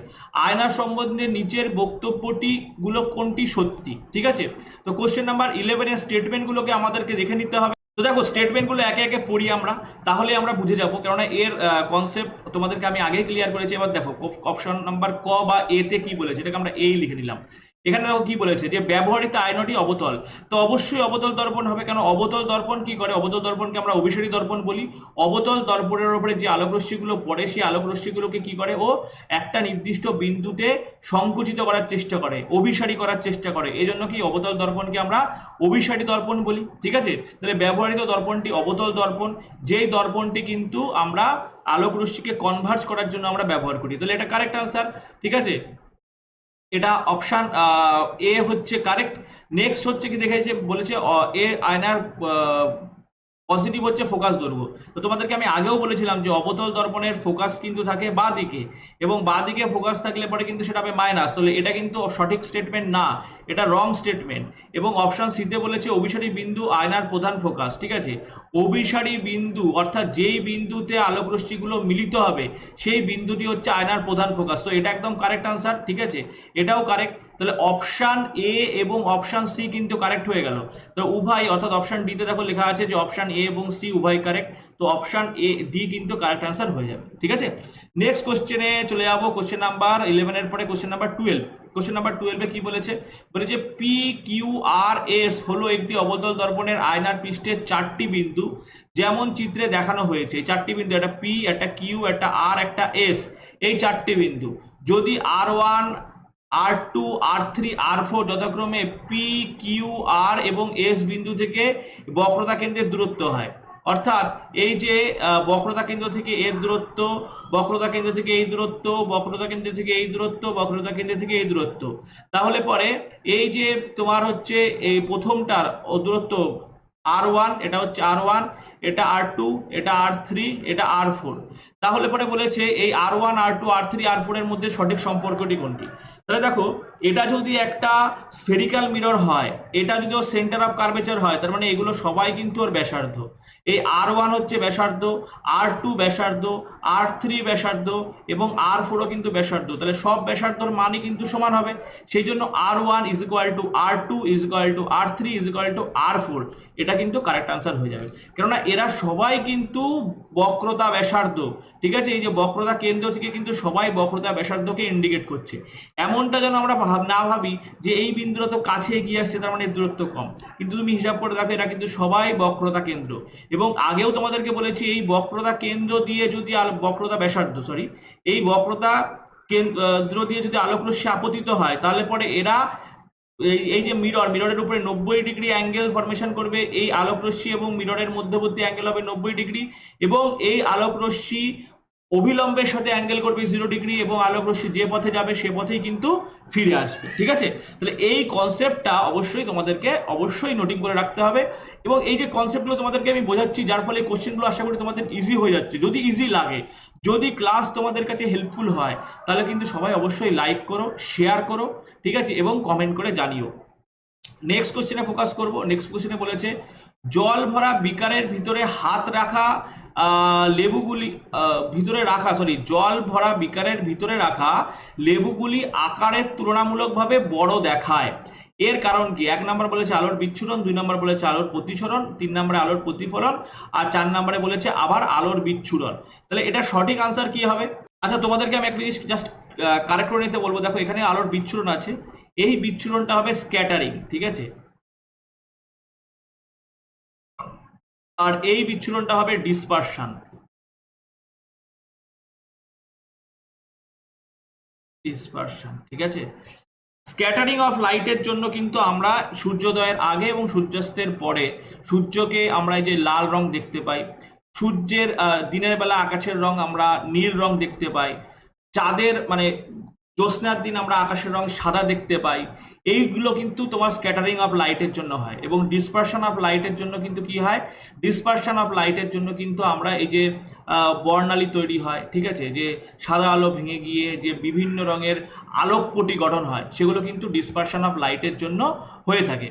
আয়না সম্বন্ধে নিচের বক্তব্যটি গুলো কোনটি সত্যি, ঠিক আছে। তো কোশ্চেন নাম্বার 11 এর স্টেটমেন্ট গুলোকে আমাদেরকে দেখে নিতে হবে। তো দেখো স্টেটমেন্ট গুলো একে একে পড়ি আমরা, তাহলে আমরা বুঝে যাবো, কেননা এর কনসেপ্ট তোমাদেরকে আমি আগে ক্লিয়ার করেছি। এবার দেখো অপশন নাম্বার ক বা এ তে কি বলেছে, এটাকে আমরা এই লিখে নিলাম। এখানে দেখো কি বলেছে যে ব্যবহৃত আয়নাটি অবতল, তো অবশ্যই অবতল দর্পণ হবে। কেন অবতল দর্পণ কি করে, অবতল দর্পণকে আমরা অভিসারী দর্পণ বলি। অবতল দর্পণের উপরে যে আলোক রশ্মিগুলো পড়ে সেই আলোক রশ্মিগুলোকে কি করে, ও একটা নির্দিষ্ট বিন্দুতে সংকুচিত করার চেষ্টা করে, অভিসারী করার চেষ্টা করে। এই জন্য কি অবতল দর্পণকে আমরা অভিসারী দর্পণ বলি, ঠিক আছে। তাহলে ব্যবহৃত দর্পণটি অবতল দর্পণ, যেই দর্পণটি কিন্তু আমরা আলোক রশ্মিকে কনভার্জ করার জন্য আমরা ব্যবহার করি। তাহলে এটা কারেক্ট আনসার, ঠিক আছে। এটা অপশন এ হচ্ছে কারেক্ট। নেক্সট হচ্ছে কি দেখেছে, বলেছে এ আয়নার পজিটিভ হচ্ছে ফোকাস দৈর্ঘ্য। তো তোমাদেরকে আমি আগেও বলেছিলাম যে অবতল দর্পণের ফোকাস কিন্তু থাকে বাঁ দিকে, এবং বাঁ দিকে ফোকাস থাকলে পরে কিন্তু সেটা হবে মাইনাস। তাহলে এটা কিন্তু সঠিক স্টেটমেন্ট না, এটা রং স্টেটমেন্ট। এবং অপশন সিতে বলেছে অভিসারী বিন্দু আয়নার প্রধান ফোকাস, ঠিক আছে। অভিসারী বিন্দু অর্থাৎ যেই বিন্দুতে আলোক রশ্মিগুলো মিলিত হবে সেই বিন্দুটি হচ্ছে আয়নার প্রধান ফোকাস। তো এটা একদম কারেক্ট আনসার, ঠিক আছে, এটাও কারেক্ট। তাহলে অপশন এ এবং অপশন সি কিন্তু কারেক্ট হয়ে গেল। তো উভয়, অর্থাৎ অপশন ডি তে দেখো লেখা আছে যে অপশন এ এবং সি উভয় কারেক্ট। তো অপশন এ ডি কিন্তু কারেক্ট আনসার হয়ে যাবে, ঠিক আছে। নেক্সট কোশ্চেনে চলে যাবো। কোশ্চেন নাম্বার 11 এর পরে কোশ্চেন নাম্বার 12। কোশ্চেন নাম্বার 12 এ কি বলেছে, বলেছে পি কিউ আর এস হলো একটি অবতল দর্পণের আয়নার পৃষ্ঠের 4টি বিন্দু যেমন চিত্রে দেখানো হয়েছে। এই 4টি বিন্দু, একটা পি, একটা কিউ, একটা আর, একটা এস, এই 4টি বিন্দু যদি R1 R2 R3 R4 যথাক্রমে পি কিউ আর এবং এস বিন্দু থেকে বক্রতা কেন্দ্রের দূরত্ব হয়, অর্থাৎ এই যে বক্রতা কেন্দ্র থেকে এর দূরত্ব, বক্রতা কেন্দ্র থেকে এই দূরত্ব, বক্রতা কেন্দ্র থেকে এই দূরত্ব, বক্রতা কেন্দ্র থেকে এই দূরত্ব, তাহলে পরে এই যে তোমার হচ্ছে এই প্রথমটার দূরত্ব R1, এটা হচ্ছে R1, এটা R2, এটা R3, এটা R4। তাহলে পরে বলেছে এই R1 R2 R3 R4 এর মধ্যে সঠিক সম্পর্কটি কোনটি। তাহলে দেখো এটা যদি একটা স্ফেরিক্যাল মিরর হয়, এটা যদি ওর সেন্টার অফ কার্ভেচার হয়, তার মানে এগুলো সবাই কিন্তু ওর ব্যাসার্ধ। এই R1 হচ্ছে ব্যাসার্ধ, R2 ব্যাসার্ধ, R3 ব্যাসার্ধ এবং R4ও কিন্তু ব্যাসার্ধ। তাহলে সব ব্যাসার্ধর মানই কিন্তু সমান হবে। সেই জন্য R1 is equal two R2 is equal two R3 is equal two R4, এটা কিন্তু কারেক্ট আনসার হয়ে যাবে। কেননা এরা সবাই কিন্তু বক্রতা ব্যাসার্ধ, ঠিক আছে। এই যে বক্রতা কেন্দ্র থেকে কিন্তু সবাই বক্রতা ব্যাসার্ধকে ইন্ডিকেট করছে। এমনটা যেন আমরা না ভাবি যে এই বিন্দুটা তো কাছে এগিয়ে আসছে তার মানে দূরত্ব কম, কিন্তু তুমি হিসাব করে দেখো এরা কিন্তু সবাই বক্রতা কেন্দ্র। এবং আগেও তোমাদেরকে বলেছি এই বক্রতা কেন্দ্র দিয়ে যদি বক্রতা ব্যাসার্ধ সরি এই বক্রতা কেন্দ্র দিয়ে যদি আলোক রশ্মি আপতিত হয়, তাহলে পরে এরা এই যে মিররের উপরে 90 ডিগ্রি অ্যাঙ্গেল ফরমেশন করবে। এই আলোক রশ্মি এবং মিররের মধ্যবর্তী অ্যাঙ্গেল হবে 90 ডিগ্রি, এবং এই আলোক রশ্মি অভিলম্বের সাথে অ্যাঙ্গেল করবে 0 ডিগ্রি, এবং আলোক রশ্মি যে পথে যাবে সে পথেই কিন্তু ফিরে আসবে, ঠিক আছে। তাহলে এই কনসেপ্টটা অবশ্যই তোমাদেরকে অবশ্যই নোটিং করে রাখতে হবে। এবং এই যে কনসেপ্টগুলো তোমাদেরকে আমি বোঝাচ্ছি, যার ফলে কোশ্চেনগুলো আশা করি তোমাদের ইজি হয়ে যাচ্ছে। যদি ইজি লাগে, যদি ক্লাস তোমাদের কাছে হেল্পফুল হয়, তাহলে কিন্তু সবাই অবশ্যই লাইক করো, শেয়ার করো, ঠিক আছে, এবং কমেন্ট করে জানিও। নেক্সট কোশ্চেনে ফোকাস করব। নেক্সট কোশ্চেনে বলেছে জল ভরা বিকারের ভিতরে হাত রাখা লেবুগুলি জল ভরা বিকারের ভিতরে রাখা লেবুগুলি আকারে তুলনামূলকভাবে বড় দেখায়। এর কারণ কি? 1 নম্বর বলেছে আলোর বিচ্ছুরণ, 2 নম্বর বলেছে আলোর প্রতিসরণ, 3 নম্বরে আলোর প্রতিফলন, আর 4 নম্বরে বলেছে আবার আলোর বিচ্ছুরণ। তাহলে এটা সঠিক আনসার কি হবে? আচ্ছা, তোমাদেরকে আমি একটা জিনিস জাস্ট কারেক্ট করে নিতে বলবো। দেখো, এখানে আলোর বিচ্ছুরণ আছে, এই বিচ্ছুরণটা হবে স্ক্যাটারিং, ঠিক আছে, আর এই বিচ্ছুরণটা হবে ডিসপারশন। ডিসপারশন, ঠিক আছে। স্ক্যাটারিং অফ লাইটের জন্য কিন্তু আমরা সূর্যোদয়ের আগে এবং সূর্যাস্তের পরে সূর্যকে আমরা এই যে লাল রং দেখতে পাই, সূর্যের দিনের বেলা আকাশের রং আমরা নীল রং দেখতে পাই, চাঁদের মানে জ্যোৎস্নার দিন আমরা আকাশের রং সাদা দেখতে পাই। এইগুলো কিন্তু তোমার স্ক্যাটারিং অফ লাইটের জন্য হয়। এবং ডিসপারশন অফ লাইটের জন্য কিন্তু কি হয়? ডিসপারশন অফ লাইটের জন্য কিন্তু আমরা এই যে বর্ণালী তৈরি হয়, ঠিক আছে, যে সাদা আলো ভেঙে গিয়ে যে বিভিন্ন রঙের আলোকপটি গঠন হয়, সেগুলো কিন্তু ডিসপারশন অফ লাইটের জন্য হয়ে থাকে।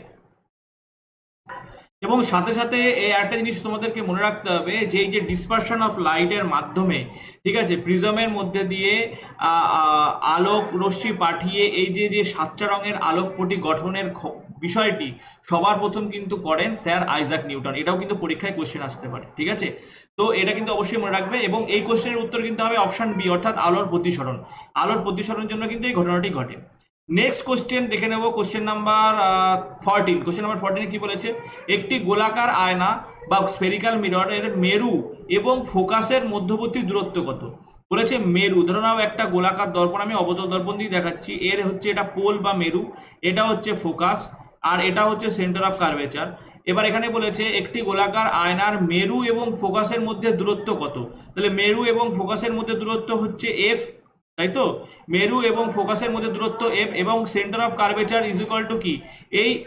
এবং সাথে সাথে এই একটা জিনিস তোমাদেরকে মনে রাখতে হবে যে এই যে ডিসপারশন অফ লাইটের মাধ্যমে, ঠিক আছে, প্রিজমের মধ্যে দিয়ে আলোক রশ্মি পাঠিয়ে এই যে যে 7টা রঙের আলোকপটি গঠনের বিষয়টি সবার প্রথম কিন্তু করেন স্যার আইজাক নিউটন। এটাও কিন্তু পরীক্ষায় কোশ্চেন আসতে পারে, ঠিক আছে। তো এটা কিন্তু অবশ্যই মনে রাখবে। এবং এই কোশ্চেনের উত্তর কিন্তু হবে অপশন বি, অর্থাৎ আলোর প্রতিসরণ। আলোর প্রতিসরণের জন্য কিন্তু এই ঘটনাটি ঘটে। নেক্সট কোশ্চেন দেখে নেব, কোশ্চেন নাম্বার 14। কোশ্চেন নাম্বার 14 কি বলেছে? একটি গোলাকার আয়না বা স্ফেরিক্যাল মিরর এর মেরু এবং ফোকাসের মধ্যবর্তী দূরত্ব কত? বলেছে মেরু। ধরে নাও একটা গোলাকার দর্পণ, আমি অবতল দর্পণ দিয়ে দেখাচ্ছি, এর হচ্ছে এটা পোল বা মেরু, এটা হচ্ছে ফোকাস, আর এটা হচ্ছে সেন্টার অফ কার্ভেচার। এবার এখানে বলেছে একটি গোলাকার আয়নার মেরু এবং ফোকাসের মধ্যে দূরত্ব কত? তাহলে মেরু এবং ফোকাসের মধ্যে দূরত্ব হচ্ছে এফ, তাই তো। মেরু এবং ফোকাসের মধ্যে দূরত্ব এফ, এবং centre of curvature is equal two কি?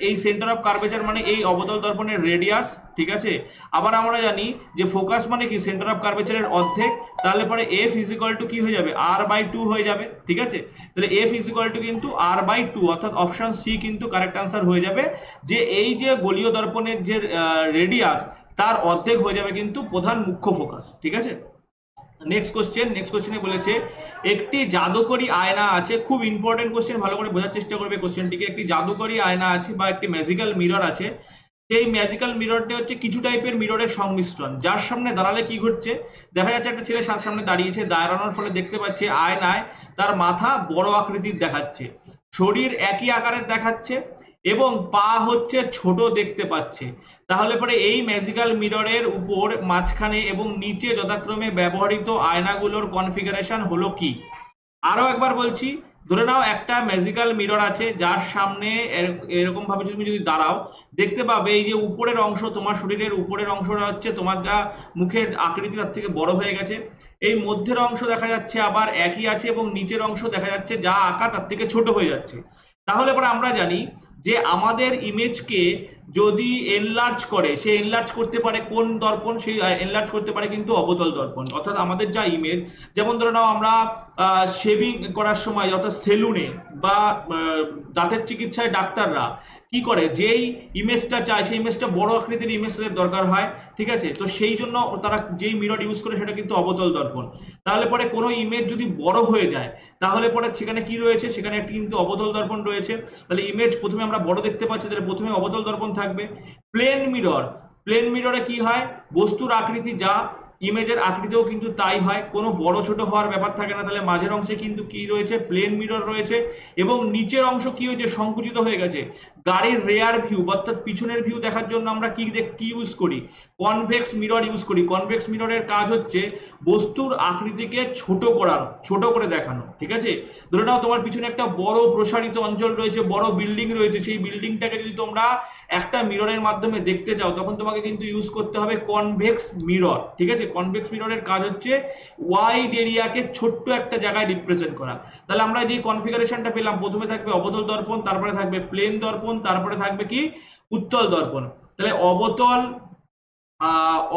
এই সেন্টার অফ কার্ভেচার মানে এই অবতল দর্পণের রেডিয়াস, ঠিক আছে। আবার আমরা জানি যে ফোকাস মানে কি? সেন্টার অফ কার্ভেচারের অর্ধেক। তাহলে পরে এফ ইজ ইকুয়াল টু কি হয়ে যাবে? r/2 হয়ে যাবে, ঠিক আছে। তাহলে এফ ইজ ইকুয়াল টু কিন্তু r/2, অর্থাৎ অপশন সি কিন্তু কারেক্ট আনসার হয়ে যাবে, যে এই যে গোলীয় দর্পণের যে রেডিয়াস তার অর্ধেক হয়ে যাবে কিন্তু প্রধান মুখ্য ফোকাস, ঠিক আছে। নেক্সট কোশ্চেনে বলেছে একটি জাদুকরী আয়না আছে। খুব ইম্পর্টেন্ট কোশ্চেন, ভালো করে বোঝার চেষ্টা করবে কোশ্চেনটিকে। একটি জাদুকরী আয়না আছে বা একটি ম্যাজিক্যাল মিরর আছে। সেই ম্যাজিক্যাল মিররটি হচ্ছে কিছু টাইপের মিররের সংমিশ্রণ, যার সামনে দাঁড়ালে কি ঘটছে? দেখা যাচ্ছে একটা ছেলে সামনে দাঁড়িয়েছে, দাঁড়ানোর ফলে দেখতে পাচ্ছে আয়নায় তার মাথা বড় আকৃতির দেখাচ্ছে, শরীর একই আকারের দেখাচ্ছে, এবং পা হচ্ছে ছোট দেখতে পাচ্ছে। তাহলে পরে এই ম্যাজিক্যাল মিররের উপর, মাঝখানে এবং নিচে যথাক্রমে ব্যবহৃত আয়নাগুলোর কনফিগারেশন হলো কি? আরো একবার বলছি, ধরে নাও একটা ম্যাজিক্যাল মিরর আছে, যার সামনে এরকম ভাবে তুমি যদি দাঁড়াও, দেখতে পাবে এই যে উপরের অংশ, তোমার শরীরের উপরের অংশটা হচ্ছে তোমার যা মুখের আকৃতি তার থেকে বড় হয়ে গেছে, এই মধ্যের অংশ দেখা যাচ্ছে আবার একই আছে, এবং নিচের অংশ দেখা যাচ্ছে যা আঁকা তার থেকে ছোট হয়ে যাচ্ছে। তাহলে পরে আমরা জানি যে আমাদের ইমেজকে যদি এনলার্জ করে, সে এনলার্জ করতে পারে কোন দর্পণ? সেই এনলার্জ করতে পারে কিন্তু অবতল দর্পণ। অর্থাৎ আমাদের যা ইমেজ, যেমন ধরে নাও আমরা শেভিং করার সময়, অর্থাৎ সেলুনে বা দাঁতের চিকিৎসায় ডাক্তাররা কি করে, যেই ইমেজটা চায় সেই ইমেজটা বড় আকৃতির ইমেজ তাদের দরকার হয়, ঠিক আছে। তো সেই জন্য তারা যেই মিরর ইউজ করে সেটা কিন্তু অবতল দর্পণ। তাহলে পরে কোনো ইমেজ যদি বড় হয়ে যায়, তাহলে পরে সেখানে কি রয়েছে? সেখানে একটি কিন্তু অবতল দর্পণ রয়েছে। তাহলে ইমেজ প্রথমে আমরা বড় দেখতে পাচ্ছি, তাহলে প্রথমে অবতল দর্পণ থাকবে। প্লেন মিররে কি হয়? বস্তুর আকৃতি যা, ইমেজের আকৃতিও কিন্তু তাই হয়, কোনো বড় ছোট হওয়ার ব্যাপার থাকে না। তাহলে মাঝের অংশে কিন্তু কি রয়েছে? প্লেন মিরর রয়েছে। এবং নিচের অংশ কি হয়েছে? সংকুচিত হয়ে গেছে। গাড়ির রেয়ার ভিউ অর্থাৎ পিছনের ভিউ দেখার জন্য আমরা কি ইউজ করি? কনভেক্স মিরর ইউজ করি। কনভেক্স মিররের কাজ হচ্ছে বস্তুর আকৃতিকে ছোট করে দেখানো, ঠিক আছে। ধরে নাও তোমার পিছনে একটা বড় প্রসারিত অঞ্চল রয়েছে, বড় বিল্ডিং রয়েছে, সেই বিল্ডিংটাকে যদি তোমরা একটা মিররের মাধ্যমে দেখতে চাও, তখন তোমাকে কিন্তু ইউজ করতে হবে কনভেক্স মিরর, ঠিক আছে। কনভেক্স মিররের কাজ হচ্ছে ওয়াইড এরিয়াকে ছোট্ট একটা জায়গায় রিপ্রেজেন্ট করা। তাহলে আমরা যে কনফিগারেশনটা পেলাম, প্রথমে থাকবে অবতল দর্পণ, তারপরে থাকবে প্লেন দর্পণ, তারপরে থাকবে কি? উত্তল দর্পণ। তাহলে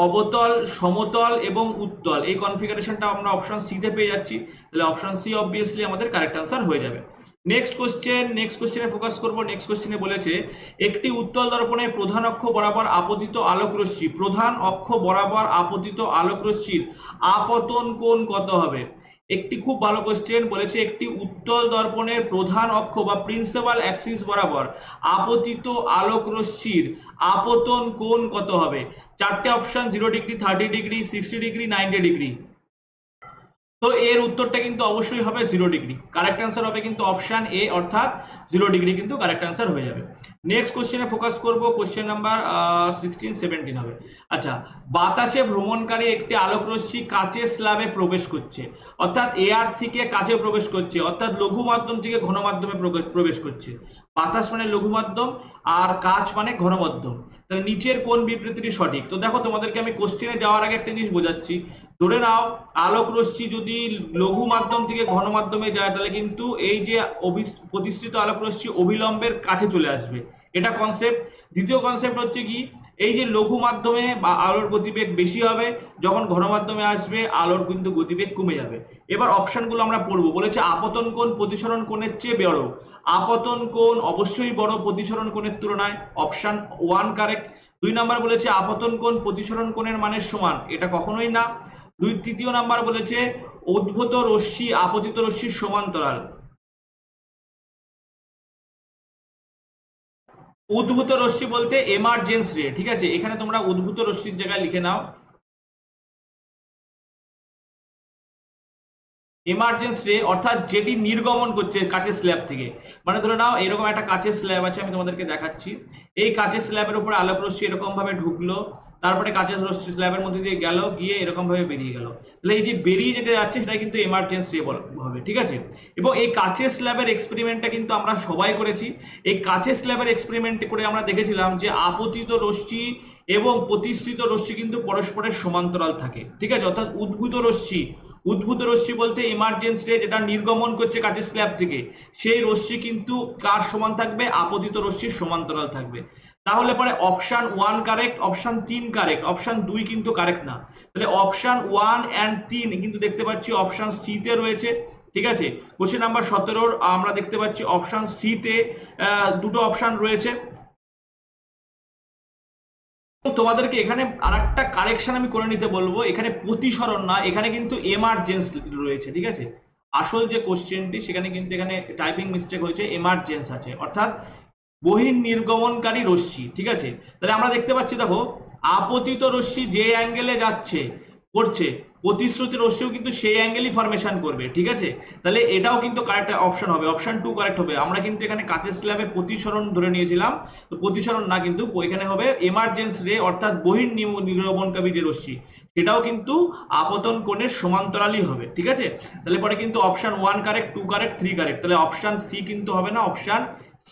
অবতল, সমতল এবং উত্তল, এই কনফিগারেশনটা আমরা অপশন সি তে পেয়ে যাচ্ছি। তাহলে অপশন সি অবভিয়াসলি আমাদের কারেক্ট আনসার হয়ে যাবে। নেক্সট কোশ্চেনে ফোকাস করব। নেক্সট কোশ্চেনে বলেছে একটি উত্তল দর্পণের প্রধান অক্ষ বরাবর আপতিত আলোকরশ্মির আপতন কোণ কত হবে? একটি খুব ভালো কোশ্চেন বলেছে, একটি উত্তল দর্পণের প্রধান অক্ষ বা প্রিন্সিপাল অ্যাক্সিস বরাবর আপতিত আলোক রশ্মির আপতন কোণ কত হবে? চারটে option, 0 degree, 30 degree, 60 degree, 90 degree. তো এর উত্তরটা কিন্তু অবশ্যই হবে 0 ডিগ্রি। কারেক্ট অ্যান্সার হবে কিন্তু অপশন এ, অর্থাৎ 0 ডিগ্রি কিন্তু কারেক্ট অ্যান্সার হয়ে যাবে। নেক্সট কোশ্চেনে ফোকাস করব, কোশ্চেন নাম্বার 16-17 হবে। আচ্ছা, বাতাসে ভ্রমণকারী একটি আলোকরশ্মি কাচের স্ল্যাবে প্রবেশ করছে, অর্থাৎ এয়ার থেকে কাচে প্রবেশ করছে, অর্থাৎ লঘু মাধ্যম থেকে ঘন মাধ্যমে প্রবেশ করছে। বাতাস মানে লঘু মাধ্যম আর কাচ মানে ঘন মাধ্যম। তাহলে নিচের কোন বিবৃতিটি সঠিক? তো দেখো, তোমাদেরকে আমি কোশ্চেনে যাওয়ার আগে একটা জিনিস বোঝাচ্ছি। ধরে নাও আলোক রশ্মি যদি লঘু মাধ্যম থেকে ঘন মাধ্যমে যায়, তাহলে কিন্তু এই যে প্রতিষ্ঠিত আলোক রশ্মি অবিলম্বের কাছে চলে আসবে, এটা কনসেপ্ট। দ্বিতীয় কনসেপ্ট হচ্ছে কি, এই যে লঘু মাধ্যমে বা আলোর গতিবেগ বেশি হবে, যখন ঘন মাধ্যমে আসবে আলোর কিন্তু গতিবেগ কমে যাবে। এবার অপশনগুলো আমরা পড়বো। বলেছে আপতন কোণ প্রতিসরণ কোণের চেয়ে বড়। আপতন কোণ অবশ্যই বড় প্রতিসরণ কোণের তুলনায়, অপশন 1 কারেক্ট। 2 নাম্বার বলেছে আপতন কোণ প্রতিসরণ কোণের মানের সমান, এটা কখনোই না। তৃতীয় নাম্বার বলেছে উদ্ভূত রশ্মি আপতিত রশ্মির সমান্তরাল। উদ্ভূত রশ্মি বলতে এমার্জেন্স রে, ঠিক আছে? এখানে তোমরা উদ্ভূত রশ্মির জায়গায় লিখে নাও এমার্জেন্স রে, অর্থাৎ যেটি নির্গমন করছে কাচের স্ল্যাব থেকে। মানে ধরে নাও এরকম একটা কাচের স্ল্যাব আছে, আমি তোমাদেরকে দেখাচ্ছি। এই কাচের স্ল্যাবের উপরে আলোক রশ্মি এরকম ভাবে ঢুকলো, তারপরে কাচের রশ্মি স্ল্যাবের মধ্যে দিয়ে গেল, গিয়ে এরকম ভাবে বেরিয়ে গেল। তাহলে এই যে বেরিয়ে যেটা যাচ্ছে সেটা কিন্তু এমার্জেন্স রে হবে, ঠিক আছে? এবং এই কাচের স্ল্যাবের এক্সপেরিমেন্টটা কিন্তু আমরা সবাই করেছি। এই কাচের স্ল্যাবের এক্সপেরিমেন্ট করে আমরা দেখেছিলাম যে আপতিত রশ্মি এবং প্রতিষ্ঠিত রশ্মি কিন্তু পরস্পরের সমান্তরাল থাকে, ঠিক আছে? অর্থাৎ উদ্ভূত রশ্মি বলতে এমার্জেন্স রে, যেটা নির্গমন করছে কাচের স্ল্যাব থেকে, সেই রশ্মি কিন্তু কার সমান থাকবে? আপতিত রশ্মির সমান্তরাল থাকবে। তাহলে পরে option 1 correct, option 3 correct, option 2 কিন্তু কারেক্ট না। তাহলে অপশন 1 এন্ড 3 কিন্তু দেখতে পাচ্ছি অপশন সি তে রয়েছে, ঠিক আছে? কোশ্চেন নাম্বার 17 আমরা দেখতে পাচ্ছি অপশন সি তে দুটো অপশন রয়েছে। তোমাদেরকে এখানে আরেকটা কারেকশন আমি করে নিতে বলবো, এখানে প্রতিসরণ না, এখানে কিন্তু এমার্জেন্স রয়েছে, ঠিক আছে? আসল যে কোশ্চেনটি সেখানে কিন্তু এখানে টাইপিং মিস্টেক হয়েছে, এমার্জেন্স আছে, অর্থাৎ বহির্নির্গমনকারী রশ্মি, ঠিক আছে? তাহলে আমরা দেখতে পাচ্ছি, দেখো, আপতিত রশ্মি যে অ্যাঙ্গেলে যাচ্ছে করছে, প্রতিশ্রুতি রশ্মিও কিন্তু সেই অ্যাঙ্গেলই ফরমেশন করবে, ঠিক আছে? তাহলে এটাও কিন্তু কারেক্ট অপশন হবে, অপশন 2 কারেক্ট হবে। আমরা কিন্তু এখানে কাচের স্ল্যাবে প্রতিসরণ ধরে নিয়েছিলাম, তো প্রতিসরণ না, কিন্তু এখানে হবে এমার্জেন্স রে, অর্থাৎ বহির্নির্গমনকারী যে রশ্মি, সেটাও কিন্তু আপতন কোণের সমান্তরালই হবে, ঠিক আছে? তাহলে পরে কিন্তু অপশন 1 কারেক্ট, 2 কারেক্ট, 3 কারেক্ট। তাহলে অপশন সি কিন্তু হবে না, অপশন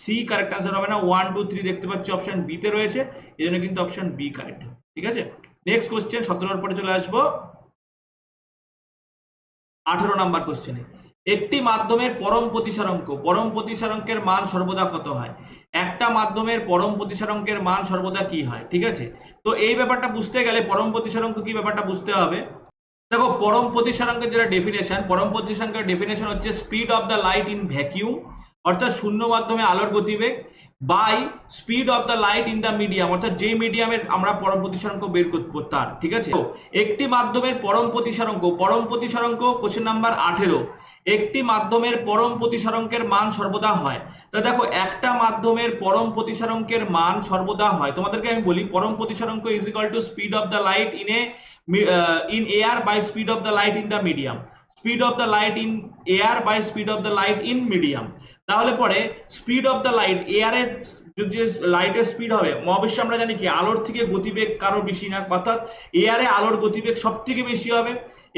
সি কারেক্ট আনসার হবে না। 1, 2, 3 দেখতে পাচ্ছি অপশন বি তে রয়েছে, এই জন্য কিন্তু অপশন বি কারেক্ট, ঠিক আছে? নেক্সট কোশ্চেন 17 পরে চলে আসবো 18 নাম্বার কোশ্চেনে। একটি মাধ্যমের পরম প্রতিসারাঙ্কের মান সর্বদা কত হয়? একটা মাধ্যমের পরম প্রতিসারাঙ্কের মান সর্বদা কি হয়, ঠিক আছে? তো এই ব্যাপারটা বুঝতে গেলে পরম প্রতিসারাঙ্ক কি ব্যাপারটা বুঝতে হবে। দেখো, পরম প্রতিসারাঙ্কের যেটা ডেফিনেশন, পরম প্রতিসারাঙ্কের ডেফিনেশন হচ্ছে speed of the light in vacuum, অর্থাৎ শূন্য মাধ্যমে আলোর গতিবেগ, by speed of the light in the medium, অর্থাৎ যে মিডিয়ামের আমরা পরম প্রতিসারাঙ্ক বের করব তার, ঠিক আছে? একটি মাধ্যমের পরম প্রতিসারাঙ্ক কোশ্চেন নাম্বার 18, একটি মাধ্যমের পরম প্রতিসারাঙ্কের মান সর্বদা হয়। তা দেখো, একটা মাধ্যমের পরম প্রতিসারাঙ্কের মান সর্বদা হয়, তোমাদেরকে আমি বলি পরম প্রতিসারাঙ্ক is equal to speed of the light in air by speed of the light in the medium, speed of the light in air by speed of the light in medium। তাহলে পরে স্পিড অফ দ্য লাইট, এয়ারের যদি লাইটের speed হবে, মহাবিশ্বে আমরা জানি কি আলোর থেকে গতিবেগ কারো বেশি না, অর্থাৎ এয়ারে আলোর গতিবেগ সব থেকে বেশি হবে,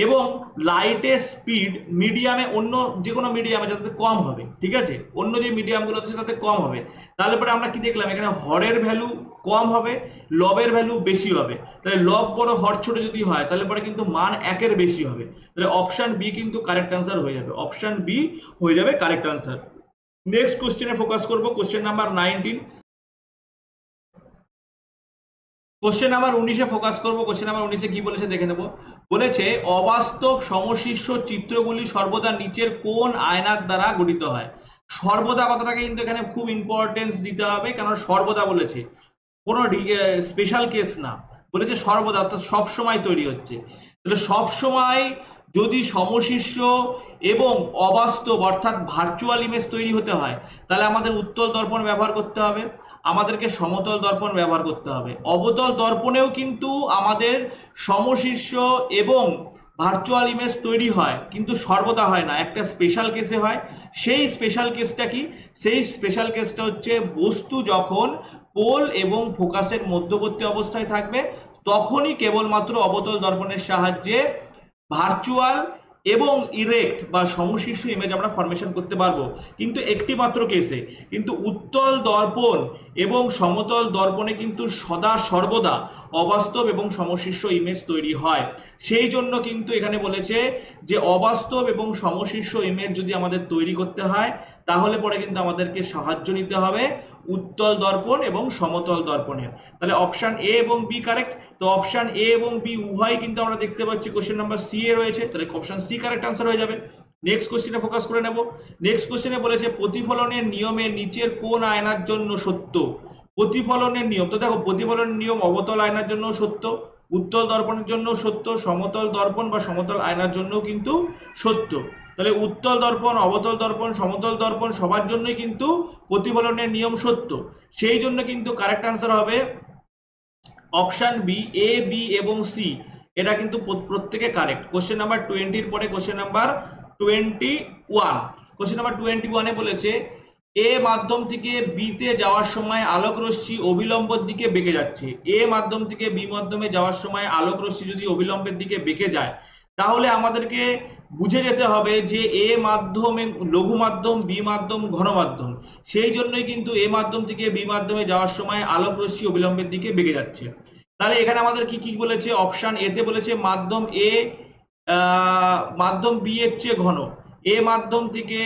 এবং লাইটের স্পিড মিডিয়ামে, অন্য যে কোনো মিডিয়ামে যাতে কম হবে, ঠিক আছে? অন্য যে মিডিয়ামগুলো আছে তাতে কম হবে। তাহলে পরে আমরা কি দেখলাম, এখানে হরের ভ্যালু কম হবে, লবের ভ্যালু বেশি হবে। তাহলে লব বড় হর ছোট যদি হয়, তাহলে পরে কিন্তু মান 1-এর বেশি হবে। তাহলে অপশন বি কিন্তু কারেক্ট আনসার হয়ে যাবে, অপশন বি হয়ে যাবে কারেক্ট আনসার। নেক্সট কোশ্চেনে ফোকাস করব, কোশ্চেন নাম্বার 19। কোশ্চেন নাম্বার 19-এ ফোকাস করব। কোশ্চেন নাম্বার 19-এ কি বলেছে দেখে নেব। বলেছে অবাস্তব সমশীর্ষ চিত্রগুলি সর্বদা নিচের কোন আয়নার দ্বারা গঠিত হয়? সর্বদা কথাটাকে কিন্তু এখানে খুব ইম্পর্টেন্স দিতে হবে, কারণ সর্বদা বলেছে, কোনো স্পেশাল কেস না, বলেছে সর্বদা, অর্থাৎ সবসময় তৈরি হচ্ছে। তাহলে সবসময় যদি সমশীর্ষ এবং অবাস্তব অর্থাৎ ভার্চুয়াল ইমেজ তৈরি হতে হয় তাহলে আমাদের উত্তল দর্পণ ব্যবহার করতে হবে, আমাদেরকে সমতল দর্পণ ব্যবহার করতে হবে। অবতল দর্পণেও কিন্তু আমাদের সমশীর্ষ এবং ভার্চুয়াল ইমেজ তৈরি হয়, কিন্তু সর্বদা হয় না, একটা স্পেশাল কেসে হয়। সেই স্পেশাল কেসটা কি? সেই স্পেশাল কেসটা হচ্ছে বস্তু যখন পোল এবং ফোকাসের মধ্যবর্তী অবস্থায় থাকবে তখনই কেবলমাত্র অবতল দর্পণের সাহায্যে ভার্চুয়াল এবং ইরেক্ট বা সমশীর্ষ ইমেজ আমরা ফরমেশন করতে পারবো, কিন্তু একটি মাত্র কেসে। কিন্তু উত্তল দর্পণ এবং সমতল দর্পণে কিন্তু সদা সর্বদা অবাস্তব এবং সমশীর্ষ ইমেজ তৈরি হয়। সেই জন্য কিন্তু এখানে বলেছে যে অবাস্তব এবং সমশীর্ষ ইমেজ যদি আমাদের তৈরি করতে হয় তাহলে পরে কিন্তু আমাদেরকে সাহায্য নিতে হবে উত্তল দর্পণ এবং সমতল দর্পণের। তাহলে অপশন এ এবং বি কারেক্ট। তো অপশন এ এবং বি উভয় কিন্তু আমরা দেখতে পাচ্ছি কোশ্চেন নাম্বার সি এ রয়েছে, তাহলে অপশন সি কারেক্ট আনসার হয়ে যাবে। নেক্সট কোশ্চেনে ফোকাস করে নেব। নেক্সট কোশ্চেনে বলেছে প্রতিফলনের নিয়মে নিচের কোন আয়নার জন্য সত্য? প্রতিফলনের নিয়ম, তো দেখো প্রতিফলনের নিয়ম অবতল আয়নার জন্য সত্য, উত্তল দর্পণের জন্য সত্য, সমতল দর্পণ বা সমতল আয়নার জন্য কিন্তু সত্য। তাহলে উত্তল দর্পণ, অবতল দর্পণ, সমতল দর্পণ সবার জন্যই কিন্তু প্রতিফলনের নিয়ম সত্য। সেই জন্য কিন্তু কারেক্ট আনসার হবে অপশন বি, এ বি এবং সি, এটা কিন্তু প্রত্যেকে কারেক্ট। কোশ্চেন নাম্বার 20 পরে কোশ্চেন নাম্বার 21। কোশ্চেন নাম্বার 21-এ বলেছে এ মাধ্যম থেকে বি তে যাওয়ার সময় আলোক রশ্মি অবিলম্বর দিকে বেঁকে যাচ্ছে। এ মাধ্যম থেকে বি মাধ্যমে যাওয়ার সময় আলোক রশ্মি যদি অবিলম্বের দিকে বেঁকে যায় তাহলে আমাদেরকে বুঝে যেতে হবে যে এ মাধ্যমে লঘু মাধ্যম, বি মাধ্যম ঘন মাধ্যম। সেই জন্যই কিন্তু এ মাধ্যম থেকে বি মাধ্যমে যাওয়ার সময় আলোক রশ্মি অবিলম্বের দিকে বেঁকে যাচ্ছে। তাহলে এখানে আমাদের কি কি বলেছে? অপশন এতে বলেছে মাধ্যম এ মাধ্যম বি এর চেয়ে ঘন, এ মাধ্যম থেকে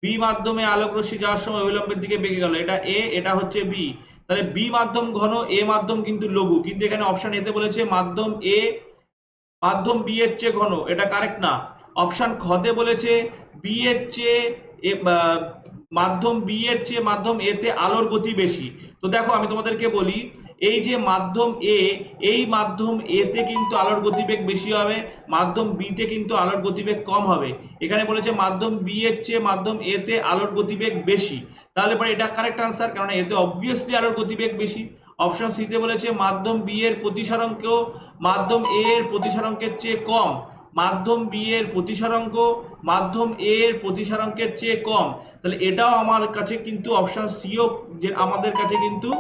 বি মাধ্যমে আলোক রশ্মি যাওয়ার সময় অবিলম্বের দিকে বেঁকে গেল, এটা এ, এটা হচ্ছে বি। তাহলে বি মাধ্যম ঘন, এ মাধ্যম কিন্তু লঘু, কিন্তু এখানে অপশন এতে বলেছে মাধ্যম এ মাধ্যম বি এর চেয়ে ঘন, এটা কারেক্ট না। অপশন খতে বলেছে বি এর চেয়ে মাধ্যম বি এর চেয়ে মাধ্যম এ তে আলোর গতি বেশি। তো দেখো আমি তোমাদেরকে বলি, এই যে মাধ্যম এ, এই মাধ্যম এ তে কিন্তু আলোর গতিবেগ বেশি হবে, মাধ্যম বি তে কিন্তু আলোর গতিবেগ কম হবে। এখানে বলেছে মাধ্যম বি এর চেয়ে মাধ্যম এ তে আলোর গতিবেগ বেশি, তাহলে পরে এটা কারেক্ট আনসার, কারণ এতে অবভিয়াসলি আলোর গতিবেগ বেশি। অপশন সি তে বলেছে মাধ্যম বি এর প্রতিসরাঙ্ক মাধ্যম এ এর প্রতিসরাঙ্কের চেয়ে কম, মাধ্যম বি এর প্রতিসরাঙ্ক মাধ্যম এ এর প্রতিসরাঙ্কের চেয়ে কম। তাহলে এটাও আমার কাছে কিন্তু অপশন সিও যে আমাদের কাছে কিন্তু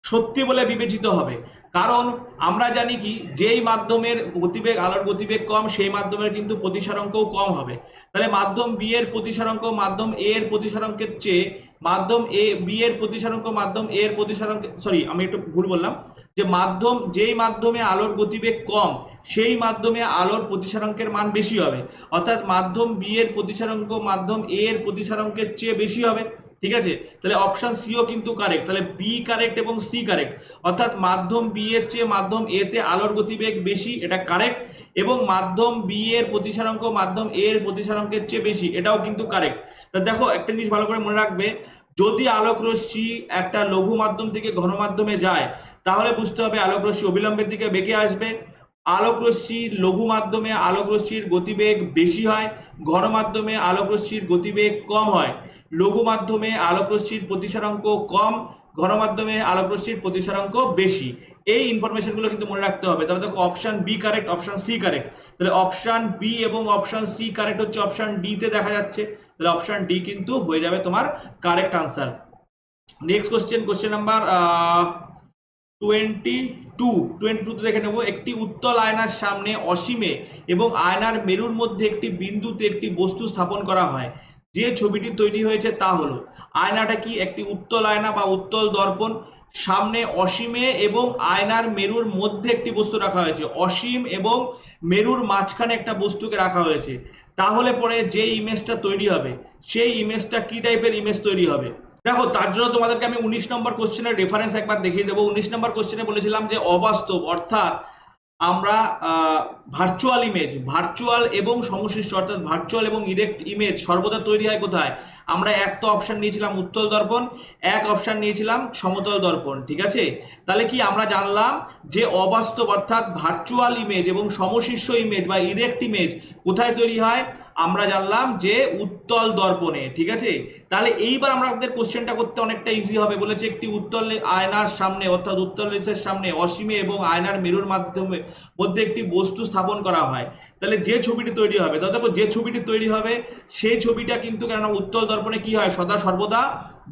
সত্যি বলে বিবেচিত হবে, কারণ আমরা জানি কি যেই মাধ্যমের গতিবেগ আলোর গতিবেগ কম সেই মাধ্যমের কিন্তু প্রতিসরাঙ্কও কম হবে। তাহলে মাধ্যম বি এর প্রতিসরাঙ্ক মাধ্যম এ এর প্রতিসরাঙ্কের চেয়ে মাধ্যম এ বি এর প্রতিসরাঙ্ক মাধ্যম এ এর প্রতিসরাঙ্ক, সরি আমি একটু ভুল বললাম, যে মাধ্যম যেই মাধ্যমে আলোর গতিবেগ কম সেই মাধ্যমে আলোর প্রতিসরাঙ্কের মান বেশি হবে, অর্থাৎ মাধ্যম বি এর প্রতিসরাঙ্ক মাধ্যম এ এর প্রতিসরাঙ্কের চেয়ে বেশি হবে। ঠিক আছে, তাহলে অপশন সিও কিন্তু কারেক্ট, তাহলে বি কারেক্ট এবং সি কারেক্ট, অর্থাৎ মাধ্যম বি এর চেয়ে মাধ্যম এ তে আলোর গতিবেগ বেশি, এটা কারেক্ট, এবং মাধ্যম বি এর প্রতিসরাঙ্ক মাধ্যম এ এর প্রতিসরাঙ্কের চেয়ে বেশি, এটাও কিন্তু কারেক্ট। তা দেখো একটা জিনিস ভালো করে মনে রাখবে, যদি আলোক রশ্মি একটা লঘু মাধ্যম থেকে ঘন মাধ্যমে যায় তাহলে বুঝতে হবে আলোক রশ্মি অবিলম্বের দিকে বেঁকে আসবে। আলোক রশ্মি লঘু মাধ্যমে আলোক রশ্মির গতিবেগ বেশি হয়, ঘন মাধ্যমে আলোক রশ্মির গতিবেগ কম হয়। লঘু মাধ্যমে আলোক রশ্মির প্রতিসরাঙ্ক কম, ঘন মাধ্যমে আলোক রশ্মির প্রতিসরাঙ্ক বেশি। এই ইনফরমেশনগুলো কিন্তু মনে রাখতে হবে। তাহলে দেখো option B correct, option C correct, তাহলে অপশন বি এবং অপশন সি কারেক্ট হচ্ছে অপশন ডি তে দেখা যাচ্ছে, তাহলে অপশন ডি কিন্তু হয়ে যাবে তোমার correct answer. Next question, question number 22 তে দেখে নেব। একটি উত্তল আয়নার সামনে অসীমে এবং আয়নার মেরুর মধ্যে একটি বিন্দুতে একটি বস্তু স্থাপন করা হয়, যে ছবিটি তৈরি হয়েছে তা হলো। আয়নাটা কি? একটি উত্তল আয়না বা উত্তল দর্পণ, সামনে অসীমে এবং আয়নার মেরুর মধ্যে একটি বস্তু রাখা হয়েছে, অসীম এবং মেরুর মাঝখানে একটা বস্তুকে রাখা হয়েছে, তাহলে পরে যে ইমেজটা তৈরি হবে সেই ইমেজটা কি টাইপের ইমেজ তৈরি হবে? দেখো তার জন্য তোমাদেরকে আমি 19 নম্বর কোশ্চেনের রেফারেন্স একবার দেখিয়ে দেবো। 19 নম্বর কোশ্চেনে বলেছিলাম যে অবাস্তব অর্থাৎ আমরা ভার্চুয়াল ইমেজ, ভার্চুয়াল এবং সমশীর্ষ অর্থাৎ ভার্চুয়াল এবং ইরেক্ট ইমেজ সর্বদা তৈরি হয় কোথায়? আমরা এক তো অপশন নিয়েছিলাম উত্তল দর্পণ, এক অপশন নিয়েছিলাম সমতল দর্পণ, ঠিক আছে। তাহলে কি আমরা জানলাম যে অবাস্তব অর্থাৎ ভার্চুয়াল ইমেজ এবং সমশীর্ষ ইমেজ বা ইরেক্ট ইমেজ কোথায় তৈরি হয়, আমরা জানলাম যে উত্তল দর্পণে, ঠিক আছে। তাহলে এইবার আমরা আমাদের কোশ্চেনটা করতে অনেকটা ইজি হবে। বলেছে একটি উত্তল আয়নার সামনে অর্থাৎ উত্তল লেন্সের সামনে অসীমে এবং আয়নার মেরুর মাধ্যমে মধ্যে একটি বস্তু স্থাপন করা হয়। তাহলে যে ছবিটি তৈরি হবে, তাহলে দেখো যে ছবিটি তৈরি হবে সেই ছবিটা কিন্তু কেননা উত্তল দর্পণে কি হয়, সদা সর্বদা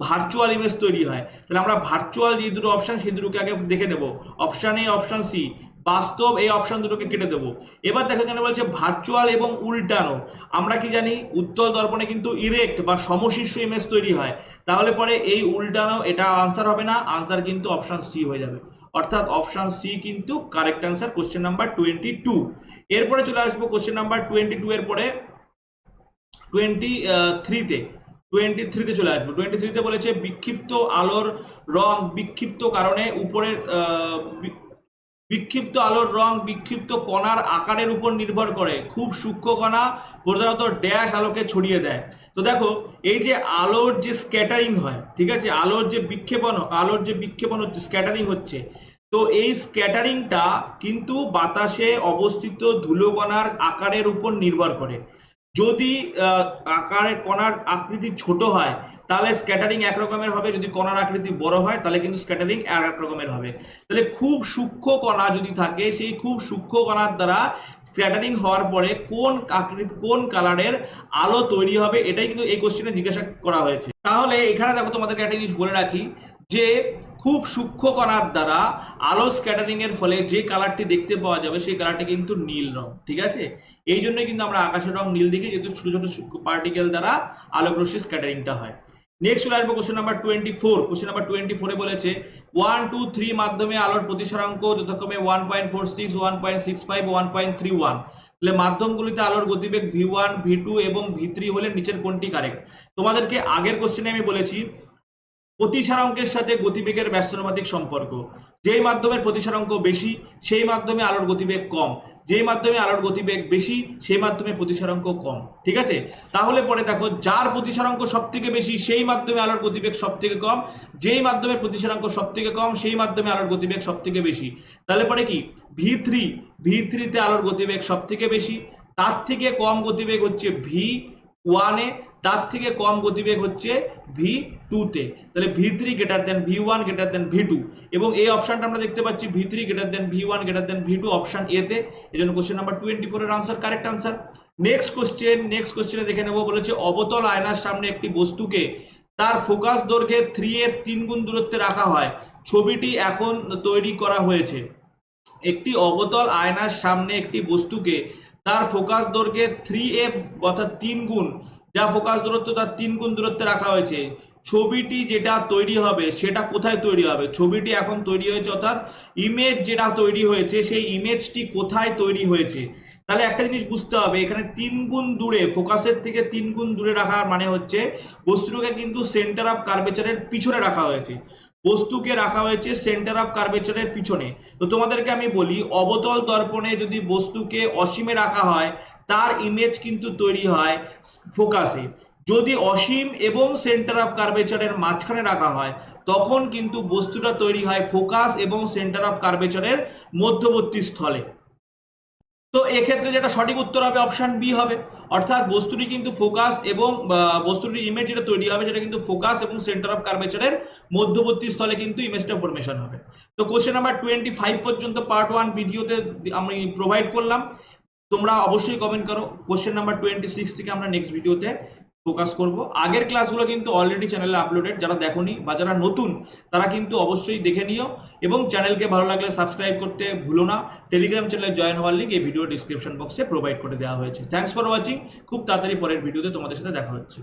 ভার্চুয়াল ইমেজ তৈরি হয়। তাহলে আমরা ভার্চুয়াল যে দুটো অপশন সেই দুটোকে আগে দেখে নেব, অপশন এ অপশন সি, বাস্তব এই অপশন দুটোকে কেটে দেবো। এবার দেখো এখানে বলছে ভার্চুয়াল এবং উল্টানো। আমরা কি জানি উত্তল দর্পণে কিন্তু ইরেক্ট বা সমশীর্ষ ইমেজ তৈরি হয়, তাহলে পরে এই উল্টানো এটা আনসার হবে না, আনসার কিন্তু অপশন সি হয়ে যাবে। অর্থাৎ অপশন সি কিন্তু কারেক্ট আনসার কোশ্চেন নাম্বার 22। এরপরে চলে আসবো কোশ্চেন নাম্বার 22 এর পরে 23তে চলে আসবো। 23তে বলেছে বিক্ষিপ্ত আলোর রং বিক্ষিপ্ত কারণে উপরের বিক্ষিপ্ত আলোর রং বিক্ষিপ্ত কণার আকারের উপর নির্ভর করে, খুব সূক্ষ্ম কণা প্রধানত ড্যাশ আলোকে ছড়িয়ে দেয়। তো দেখো এই যে আলোর যে স্ক্যাটারিং হয়, ঠিক আছে, আলোর যে বিক্ষেপণ হচ্ছে, স্ক্যাটারিং হচ্ছে, তো এই স্ক্যাটারিংটা কিন্তু বাতাসে অবস্থিত ধুলোকণার আকারের উপর নির্ভর করে। যদি আকারের কণার আকৃতি ছোট হয় তাহলে স্ক্যাটারিং এক রকমের হবে, যদি কণার আকৃতি বড় হয় তাহলে কিন্তু স্ক্যাটারিং এক রকমের হবে। তাহলে খুব সূক্ষ্ম কণা যদি থাকে, সেই খুব সূক্ষ্ম কণার দ্বারা স্ক্যাটারিং হওয়ার পরে কোন আকৃতি কোন কালারের আলো তৈরি হবে, এটাই কিন্তু এই কোশ্চেনে জিজ্ঞাসা করা হয়েছে। তাহলে এখানে দেখো তোমাদেরকে একটা জিনিস বলে রাখি যে খুব সূক্ষ্ম কণার দ্বারা আলো স্ক্যাটারিং এর ফলে যে কালারটি দেখতে পাওয়া যাবে সেই কালারটি কিন্তু নীল রং, ঠিক আছে। এই জন্যই কিন্তু আমরা আকাশের রং নীল দেখি, যেহেতু ছোট ছোট পার্টিকেল দ্বারা আলোক রশ্মি স্ক্যাটারিংটা হয়। নেক্সট চলে আসবো কোশ্চেন নাম্বার 24। কোশ্চেন নাম্বার 24 বলেছে 1, 2, 3 মাধ্যমে আলোর প্রতিসরাঙ্ক যথাক্রমে 1.46, 1.65, 1.31। তাহলে মাধ্যমগুলিতে আলোর গতিবেগ v1, v2 এবং v3 হলে নিচের কোনটি কারেক্ট। তোমাদেরকে আগের কোশ্চেনে আমি বলেছি প্রতিসরাঙ্কের সাথে গতিবেগের ব্যস্তানুপাতিক সম্পর্ক, যেই মাধ্যমের প্রতিসরাঙ্ক বেশি সেই মাধ্যমে আলোর গতিবেগ কম, যেই মাধ্যমে আলোর গতিবেগ বেশি সেই মাধ্যমে প্রতিসরাঙ্ক কম, ঠিক আছে। তাহলে পরে দেখো যার প্রতিসরাঙ্ক সব থেকে বেশি সেই মাধ্যমে আলোর গতিবেগ সব থেকে কম, যেই মাধ্যমে প্রতিসরাঙ্ক সব থেকে কম সেই মাধ্যমে আলোর গতিবেগ সব থেকে বেশি। তাহলে পরে কি v3তে আলোর গতিবেগ সব থেকে বেশি, তার থেকে কম গতিবেগ হচ্ছে v1 এ, তার থেকে কম গতিবেগ হচ্ছে v2তে। তাহলে v3 greater than v1 greater than v2, এবং এই অপশনটা আমরা দেখতে পাচ্ছি v3 greater than v1 greater than v2 option A তে। এজন্য কোশ্চেন নাম্বার 24 এর আনসার কারেক্ট আনসার। নেক্সট কোশ্চেনে দেখে নেব, বলেছে অবতল আয়নার সামনে একটি বস্তুকে তার ফোকাস দৈর্ঘ্যে 3 এর 3 গুণ দূরত্বে রাখা হয়, ছবিটি এখন তৈরি করা হয়েছে। একটি অবতল আয়নার সামনে একটি বস্তুকে তার ফোকাস দৈর্ঘ্যে 3f অর্থাৎ 3 গুণ, যা ফোকাস দূরত্ব তার 3 গুণ দূরত্বে রাখা হয়েছে। ছবিটি যেটা তৈরি হবে সেটা কোথায় তৈরি হবে, ছবিটি এখন তৈরি হয়েছে অর্থাৎ ইমেজ যেটা তৈরি হয়েছে সেই ইমেজটি কোথায় তৈরি হয়েছে। তাহলে একটা জিনিস বুঝতে হবে, এখানে 3 গুণ দূরে, ফোকাসের থেকে 3 গুণ দূরে রাখার মানে হচ্ছে বস্তুকে কিন্তু সেন্টার অফ কার্ভেচারের পিছনে রাখা হয়েছে, বস্তুকে রাখা হয়েছে সেন্টার অফ কার্ভেচারের পিছনে। তো তোমাদেরকে আমি বলি অবতল দর্পণে যদি বস্তুকে অসীমে রাখা হয় তার ইমেজ কিন্তু তৈরি হয় ফোকাসে, যদি অসীম এবং সেন্টার অফ কার্ভেচারের মাঝখানে রাখা হয় তখন কিন্তু বস্তুটা তৈরি হয় ফোকাস এবং সেন্টার অফ কার্ভেচারের মধ্যবর্তী স্থলে। তো এক্ষেত্রে যেটা সঠিক উত্তর হবে অপশন বি হবে, অর্থাৎ বস্তুটি কিন্তু ফোকাস এবং বস্তুটির ইমেজ যেটা তৈরি হবে সেটা কিন্তু ফোকাস এবং সেন্টার অফ কার্ভেচারের মধ্যবর্তী স্থলে কিন্তু ইমেজটা ফরমেশন হবে। তো কোশ্চেন নাম্বার 25 পর্যন্ত পার্ট 1 ভিডিওতে আমি প্রোভাইড করলাম, তোমরা অবশ্যই কমেন্ট করো। কোশ্চেন নাম্বার 26 থেকে আমরা নেক্সট ভিডিওতে ফোকাস করব। আগের ক্লাসগুলো কিন্তু অলরেডি চ্যানেলে আপলোডেড, যারা দেখোনি বা যারা নতুন তারা কিন্তু অবশ্যই দেখে নিও, এবং চ্যানেলকে ভালো লাগলে সাবস্ক্রাইব করতে ভুলো না। টেলিগ্রাম চ্যানেলে জয়েন হওয়ার লিঙ্ক এই ভিডিও ডিসক্রিপশন বক্সে প্রোভাইড করে দেওয়া হয়েছে। Thanks for watching. খুব তাড়াতাড়ি পরের ভিডিওতে তোমাদের সাথে দেখা হচ্ছে।